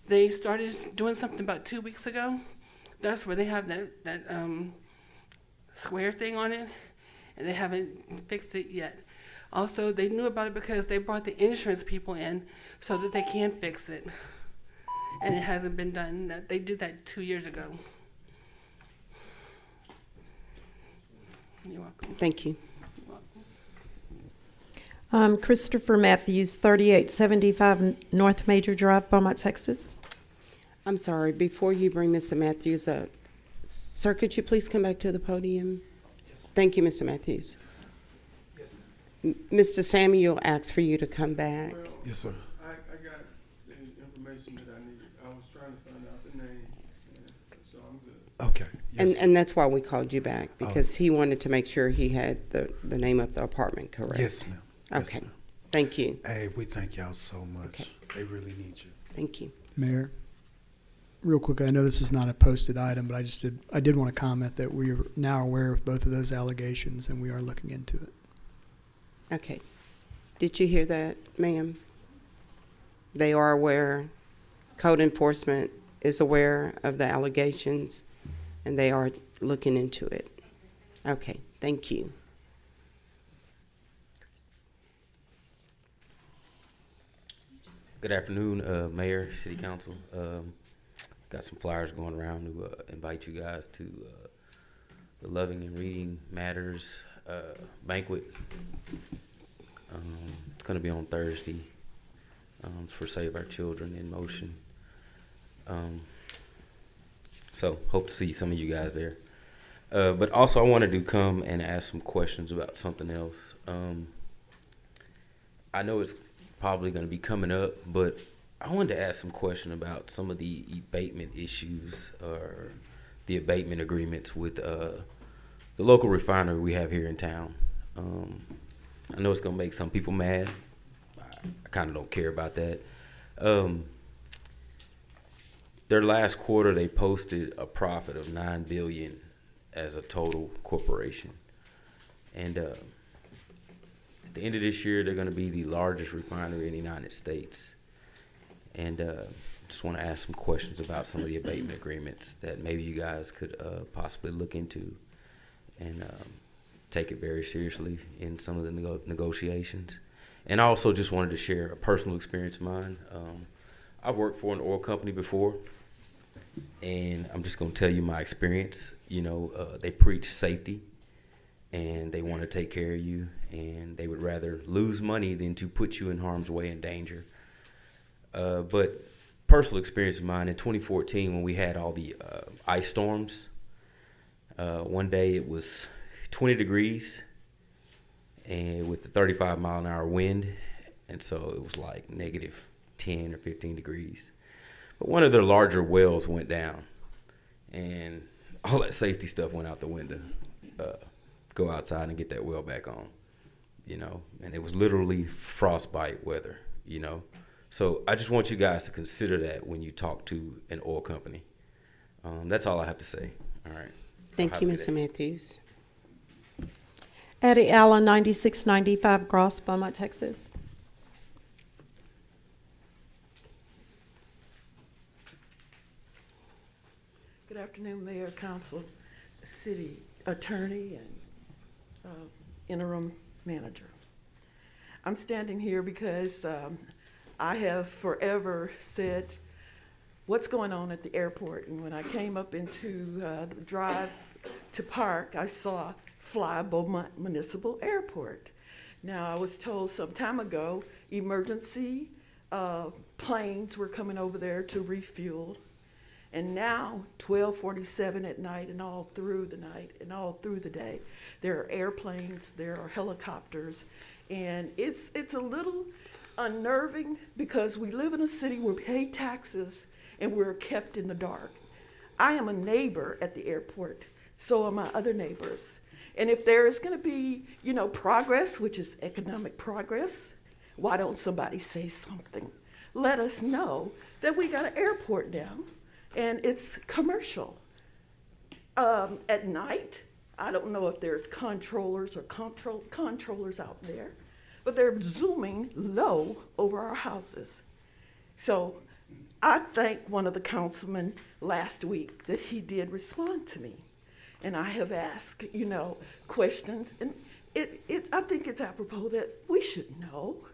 They started doing something about 2 weeks ago. That's where they have that square thing on it, and they haven't fixed it yet. Also, they knew about it because they brought the insurance people in so that they can fix it, and it hasn't been done. They did that 2 years ago. You're welcome. Thank you. Christopher Matthews, 3875 North Major Drive, Beaumont, Texas. I'm sorry, before you bring Mr. Matthews up, sir, could you please come back to the podium? Yes. Thank you, Mr. Matthews. Yes, Mr. Samuel asked for you to come back. Yes, sir. I got the information that I needed. I was trying to find out the name, so I'm good. Okay. Yes. And that's why we called you back, because he wanted to make sure he had the name of the apartment correct. Yes, ma'am. Yes, Okay, ma'am. thank you. Hey, we thank y'all so much. Okay. They really need you. Thank you. Mayor, real quickly, I know this is not a posted item, but I did want to comment that we are now aware of both of those allegations, and we are looking into it. Okay. Did you hear that, ma'am? They are aware, code enforcement is aware of the allegations, and they are looking into it. Okay, thank you. Good afternoon, Mayor, City Council. Got some flyers going around to invite you guys to the Loving and Reading Matters banquet. It's going to be on Thursday for Save Our Children in Motion. So hope to see some of you guys there. But also I wanted to come and ask some questions about something else. I know it's probably going to be coming up, but I wanted to ask some question about some of the abatement issues or the abatement agreements with the local refinery we have here in town. I know it's going to make some people mad. I kind of don't care about that. Their last quarter, they posted a profit of $9 billion as a total corporation. And at the end of this year, they're going to be the largest refinery in the United States. And just want to ask some questions about some of the abatement agreements that maybe you guys could possibly look into and take it very seriously in some of the negotiations. And I also just wanted to share a personal experience of mine. I've worked for an oil company before, and I'm just going to tell you my experience. You know, they preach safety, and they want to take care of you, and they would rather lose money than to put you in harm's way and danger. But personal experience of mine, in 2014 when we had all the ice storms, one day it was 20 degrees and with the 35-mile-an-hour wind, and so it was like negative 10 or 15 degrees. But one of their larger wells went down, and all that safety stuff went out the window. Go outside and get that well back on, you know, and it was literally frostbite weather, you know. So I just want you guys to consider that when you talk to an oil company. That's all I have to say. All right. Thank you, Mr. Matthews. Addie Allen, 9695 Gross, Beaumont, Texas. Good afternoon, Mayor, Council, City Attorney, and Interim Manager. I'm standing here because I have forever said what's going on at the airport. And when I came up into the drive to park, I saw fly Beaumont Municipal Airport. Now, I was told some time ago, emergency planes were coming over there to refuel. And now, 12:47 at night and all through the night and all through the day, there are airplanes, there are helicopters, and it's a little unnerving because we live in a city where we pay taxes and we're kept in the dark. I am a neighbor at the airport, so are my other neighbors. And if there is going to be, progress, which is economic progress, why don't somebody say something? Let us know that we got an airport now, and it's commercial. At night, I don't know if there's controllers or controllers out there, but they're zooming low over our houses. So I thank one of the councilmen last week that he did respond to me. And I have asked, questions, and I think it's apropos that we should know.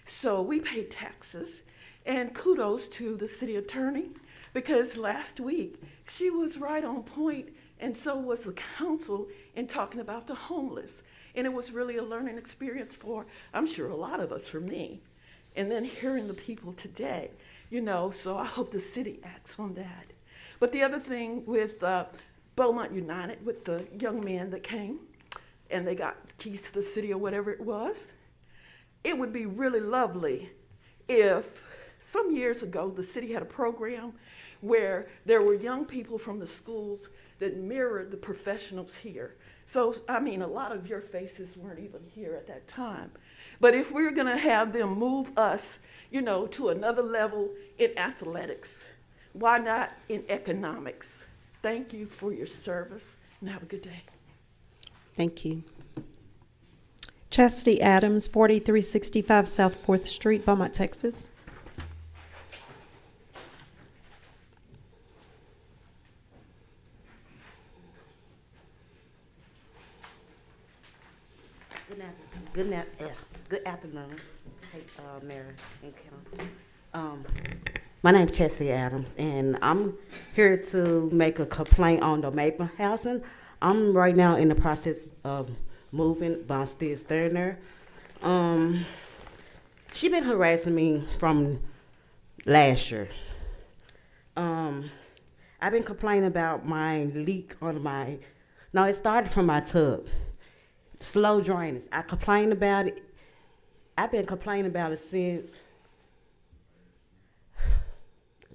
So we pay taxes, and kudos to the city attorney, because last week she was right on point, and so was the council in talking about the homeless. And it was really a learning experience for, I'm sure, a lot of us, for me. And then hearing the people today, so I hope the city acts on that. But the other thing with Beaumont United, with the young man that came and they got keys to the city or whatever it was, it would be really lovely if some years ago the city had a program where there were young people from the schools that mirrored the professionals here. So, a lot of your faces weren't even here at that time. But if we're gonna have them move us, to another level in athletics, why not in economics? Thank you for your service, and have a good day. Thank you. Chastity Adams, 4365 South 4th Street, Beaumont, Texas. Good afternoon. Hey, Mayor and Council. My name is Chastity Adams, and I'm here to make a complaint on the Maple housing. I'm right now in the process of moving, but I'm still staying there. She been harassing me from last year. I've been complaining about my leak on it started from my tub. Slow drainage. I complained about it. I've been complaining about it since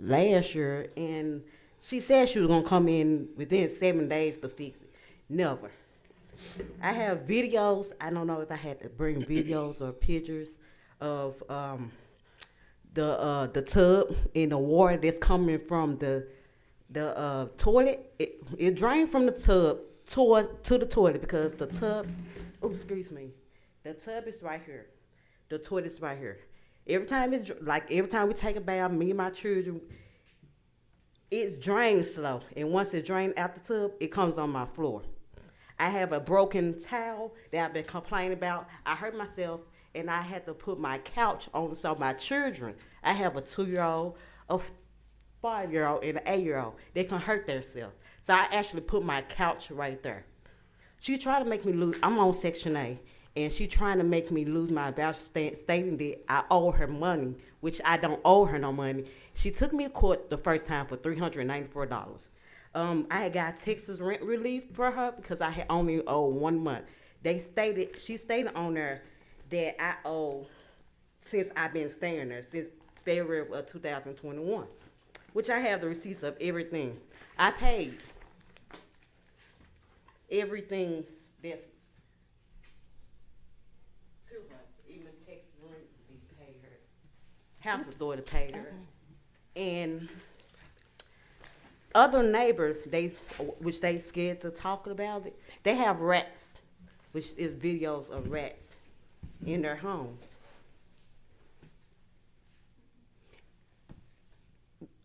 last year, and she said she was gonna come in within 7 days to fix it. Never. I have videos. I don't know if I had to bring videos or pictures of the tub and the water that's coming from the toilet. It drained from the tub to the toilet because the tub. Oh, excuse me. The tub is right here. The toilet is right here. Every time we take a bath, me and my children, it's drained slow. And once it drains out the tub, it comes on my floor. I have a broken towel that I've been complaining about. I hurt myself, and I had to put my couch on so my children. I have a 2-year-old, a 5-year-old, and an 8-year-old. They can hurt themselves. So I actually put my couch right there. She tried to make me lose. I'm on Section A, and she trying to make me lose my voucher, stating that I owe her money, which I don't owe her no money. She took me to court the first time for $394. I had got Texas rent relief for her because I had only owed 1 month. She stated on there that I owe since I've been staying there since February of 2021, which I have the receipts of everything. I paid everything that's to her, even Texas rent, they pay her. House authority paid her. And other neighbors, which they scared to talk about it, they have rats, which is videos of rats in their homes.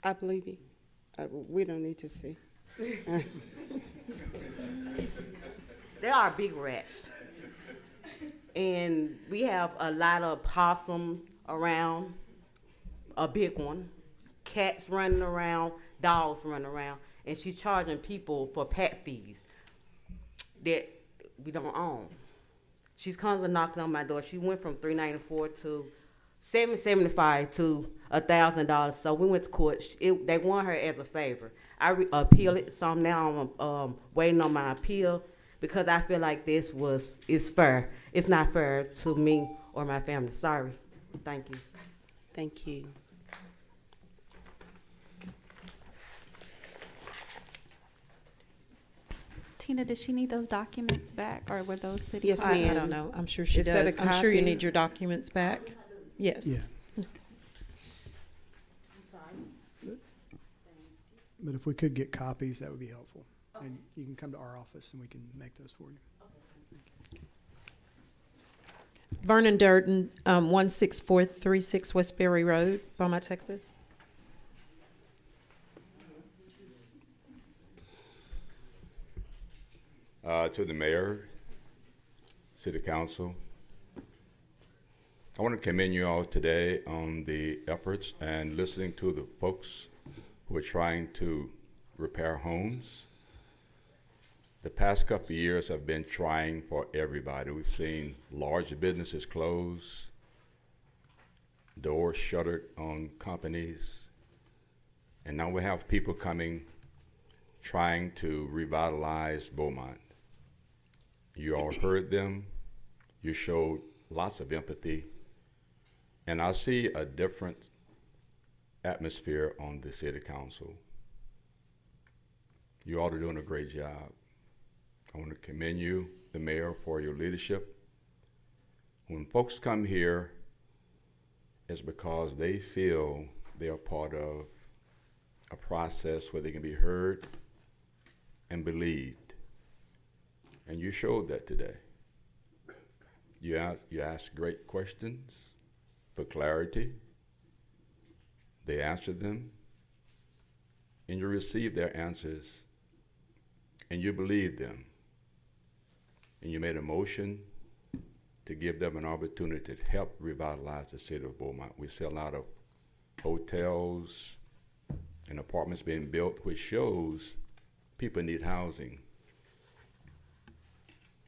I believe you. We don't need to see. There are big rats. And we have a lot of possums around, a big one, cats running around, dogs running around, and she's charging people for pet fees. that we don't own. She's constantly knocking on my door. She went from $394 to $775 to $1,000. So we went to court. They won her as a favor. I appealed it, so now I'm waiting on my appeal because I feel like is fair. It's not fair to me or my family. Sorry. Thank you. Thank you. Tina, does she need those documents back, or were those city? Yes, files? ma'am. I don't know. I'm sure she Is that does. a I'm sure you copy? need your documents back. Yes. Yeah. But if we could get copies, that would be helpful. And you can come to our office and we can make those for you. Vernon Durden, 16436 Westbury Road, Beaumont, Texas. To the mayor, city council, I want to commend you all today on the efforts and listening to the folks who are trying to repair homes. The past couple of years have been trying for everybody. We've seen large businesses close, doors shuttered on companies, and now we have people coming trying to revitalize Beaumont. You all heard them. You showed lots of empathy. And I see a different atmosphere on the city council. You all are doing a great job. I want to commend you, the mayor, for your leadership. When folks come here, it's because they feel they are part of a process where they can be heard and believed. And you showed that today. You asked great questions for clarity. They answered them, and you received their answers, and you believed them. And you made a motion to give them an opportunity to help revitalize the city of Beaumont. We see a lot of hotels and apartments being built, which shows people need housing.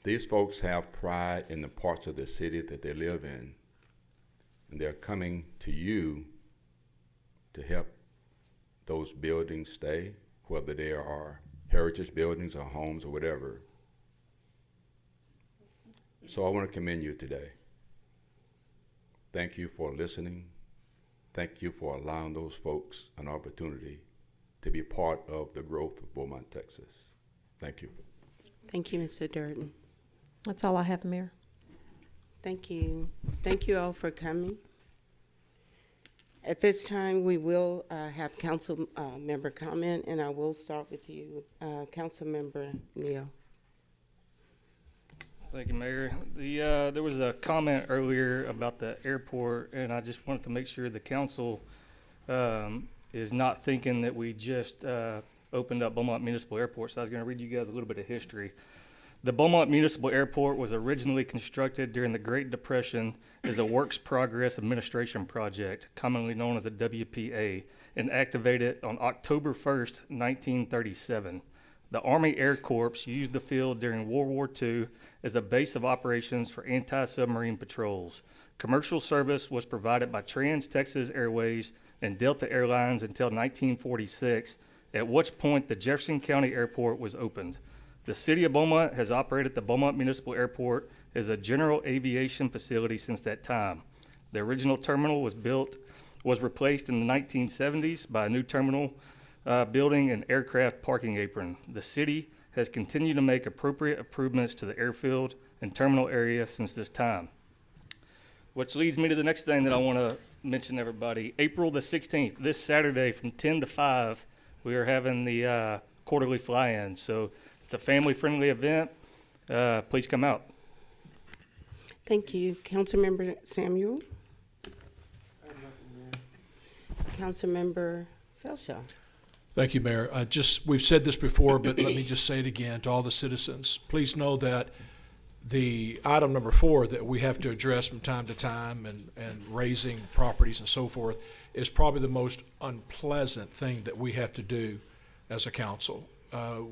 These folks have pride in the parts of the city that they live in, and they're coming to you to help those buildings stay, whether they are heritage buildings or homes or whatever. So I want to commend you today. Thank you for listening. Thank you for allowing those folks an opportunity to be part of the growth of Beaumont, Texas. Thank you. Thank you, Mr. Durden. That's all I have, Mayor. Thank you. Thank you all for coming. At this time, we will have council member comment, and I will start with you, Council Member Neal. Thank you, Mayor. There was a comment earlier about the airport, and I just wanted to make sure the council is not thinking that we just opened up Beaumont Municipal Airport. So I was going to read you guys a little bit of history. The Beaumont Municipal Airport was originally constructed during the Great Depression as a Works Progress Administration project, commonly known as a WPA, and activated on October 1st, 1937. The Army Air Corps used the field during World War II as a base of operations for anti-submarine patrols. Commercial service was provided by Trans-Texas Airways and Delta Airlines until 1946, at which point the Jefferson County Airport was opened. The City of Beaumont has operated the Beaumont Municipal Airport as a general aviation facility since that time. The original terminal was replaced in the 1970s by a new terminal building and aircraft parking apron. The city has continued to make appropriate improvements to the airfield and terminal area since this time. Which leads me to the next thing that I want to mention, everybody. April the 16th, this Saturday from 10 to 5, we are having the quarterly fly-in. So it's a family-friendly event. Please come out. Thank you. Councilmember Samuel. Councilmember Felshaw. Thank you, Mayor. We've said this before, but let me just say it again to all the citizens. Please know that the item number 4 that we have to address from time to time and raising properties and so forth is probably the most unpleasant thing that we have to do as a council.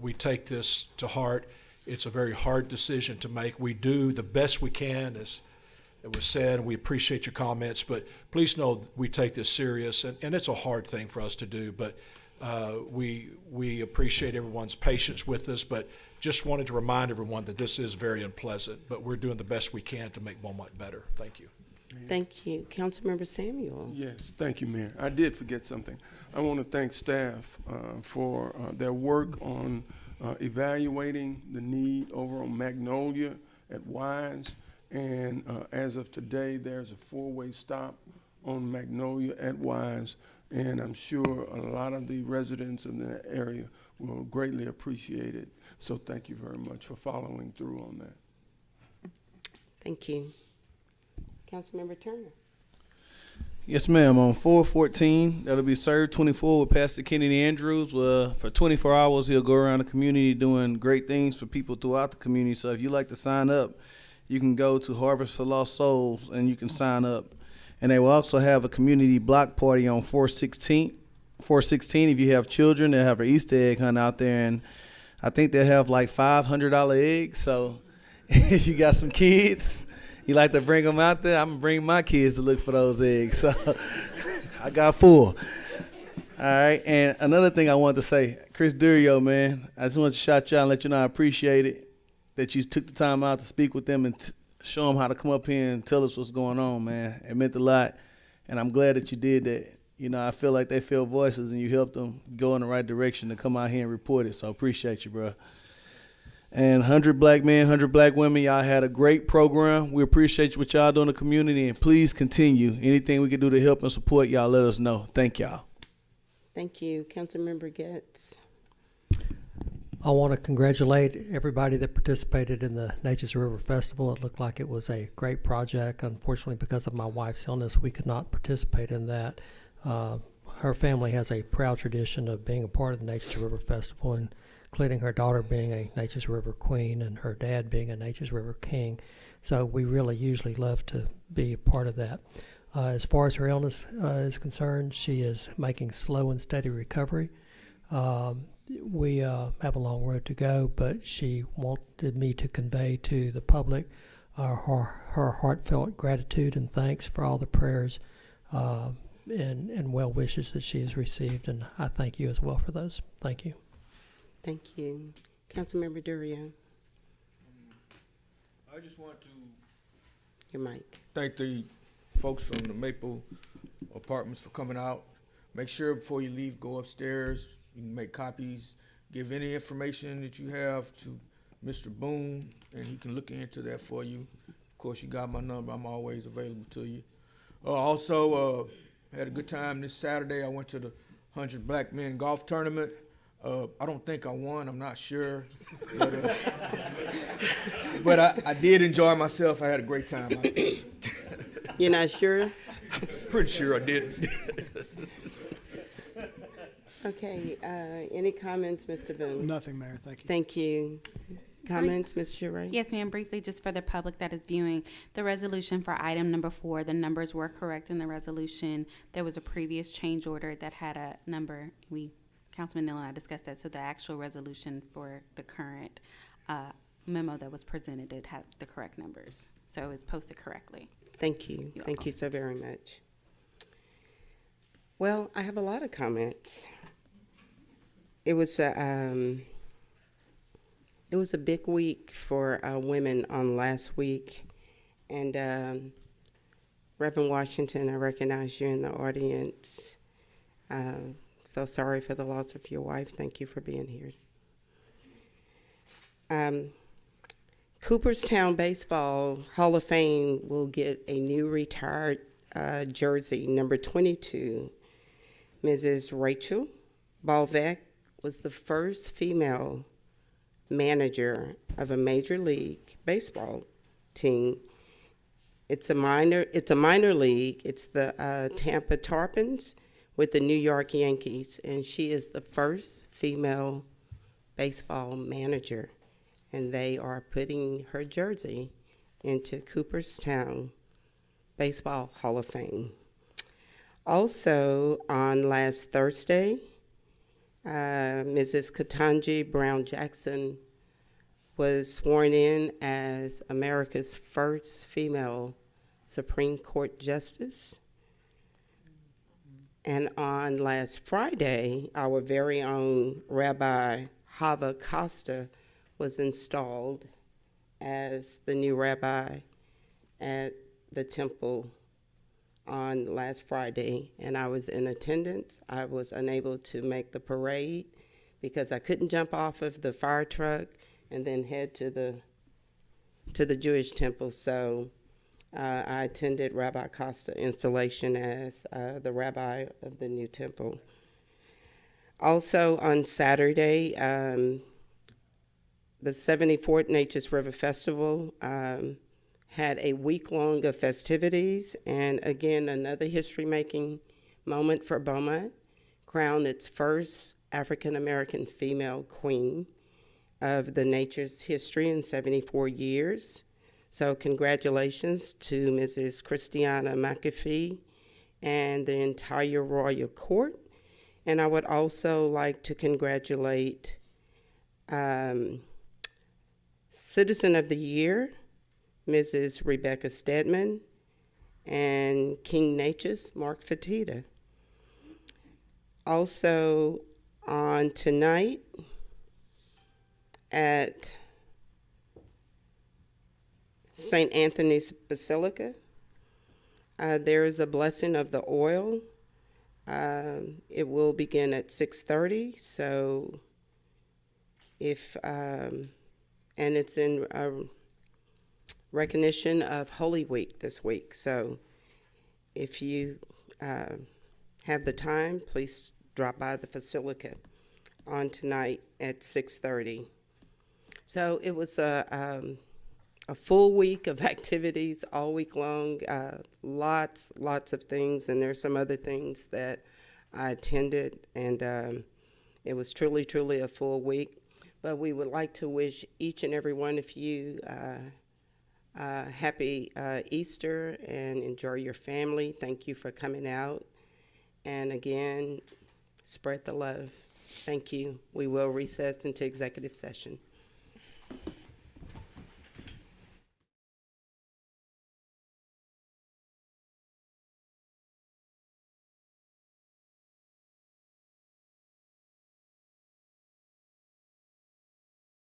We take this to heart. It's a very hard decision to make. We do the best we can, as it was said, and we appreciate your comments, but please know we take this serious, and it's a hard thing for us to do, but we appreciate everyone's patience with us, but just wanted to remind everyone that this is very unpleasant, but we're doing the best we can to make Beaumont better. Thank you. Thank you. Councilmember Samuel. Yes, thank you, Mayor. I did forget something. I want to thank staff for their work on evaluating the need over on Magnolia at Wise. And as of today, there's a four-way stop on Magnolia at Wise. And I'm sure a lot of the residents in that area will greatly appreciate it. So thank you very much for following through on that. Thank you. Councilmember Turner. Yes, ma'am. On 4/14, that'll be served 24 with Pastor Kennedy Andrews. For 24 hours, he'll go around the community doing great things for people throughout the community. So if you'd like to sign up, you can go to Harvest for Lost Souls and you can sign up. And they will also have a community block party on 4/16. 4/16, if you have children, they'll have an Easter egg hunt out there. And I think they'll have like $500 eggs. So if you got some kids, you like to bring them out there, I'm going to bring my kids to look for those eggs. So I got 4. All right. And another thing I wanted to say, Chris Durio, man, I just wanted to shout you out and let you know I appreciate it that you took the time out to speak with them and show them how to come up here and tell us what's going on, man. It meant a lot. And I'm glad that you did that. You know, I feel like they feel voices and you helped them go in the right direction to come out here and report it. So I appreciate you, bro. And 100 black men, 100 black women, y'all had a great program. We appreciate what y'all do in the community, and please continue. Anything we can do to help and support y'all, let us know. Thank y'all. Thank you. Councilmember Getz. I want to congratulate everybody that participated in the Nature's River Festival. It looked like it was a great project. Unfortunately, because of my wife's illness, we could not participate in that. Her family has a proud tradition of being a part of the Nature's River Festival, and including her daughter being a Nature's River Queen and her dad being a Nature's River King. So we really usually love to be a part of that. As far as her illness is concerned, she is making slow and steady recovery. We have a long road to go, but she wanted me to convey to the public her heartfelt gratitude and thanks for all the prayers and well wishes that she has received, and I thank you as well for those. Thank you. Thank you. Councilmember Durio. I just want to Your mic. thank the folks from the Maple Apartments for coming out. Make sure before you leave, go upstairs. You can make copies. Give any information that you have to Mr. Boone, and he can look into that for you. Of course, you got my number. I'm always available to you. Also, had a good time this Saturday. I went to the 100 Black Men Golf Tournament. I don't think I won. I'm not sure. But I did enjoy myself. I had a great time. You're not sure? Pretty sure I did. Okay, any comments, Mr. Boone? Nothing, Mayor. Thank you. Thank you. Comments, Ms. Giray? Yes, ma'am. Briefly, just for the public that is viewing, the resolution for item number 4, the numbers were correct in the resolution. There was a previous change order that had a number. Councilman Neal and I discussed that. So the actual resolution for the current memo that was presented, it had the correct numbers. So it's posted correctly. Thank you. Thank you so very much. Well, I have a lot of comments. It was a big week for women on last week, and Reverend Washington, I recognize you in the audience. So sorry for the loss of your wife. Thank you for being here. Cooperstown Baseball Hall of Fame will get a new retired jersey, number 22. Mrs. Rachel Balvec was the first female manager of a Major League Baseball team. It's a minor league. It's the Tampa Tarpons with the New York Yankees, and she is the first female baseball manager, and they are putting her jersey into Cooperstown Baseball Hall of Fame. Also, on last Thursday, Mrs. Katanji Brown Jackson was sworn in as America's first female Supreme Court Justice. And on last Friday, our very own Rabbi Hava Costa was installed as the new rabbi at the temple on last Friday, and I was in attendance. I was unable to make the parade because I couldn't jump off of the fire truck and then head to the Jewish temple. So I attended Rabbi Costa installation as the rabbi of the new temple. Also on Saturday, the 74th Nature's River Festival had a week-long of festivities, and again, another history-making moment for Beaumont, crowned its first African-American female queen of the Nature's history in 74 years. So congratulations to Mrs. Christiana McAfee and the entire Royal Court. And I would also like to congratulate Citizen of the Year, Mrs. Rebecca Stedman, and King Nature's Mark Fatita. Also on tonight at St. Anthony's Basilica, there is a blessing of the oil. It will begin at 6:30, so if, and it's in recognition of Holy Week this week. So if you have the time, please drop by the Basilica on tonight at 6:30. So it was a full week of activities all week long, lots of things, and there's some other things that I attended, and it was truly a full week. But we would like to wish each and every one of you happy Easter and enjoy your family. Thank you for coming out. And again, spread the love. Thank you. We will recess into executive session.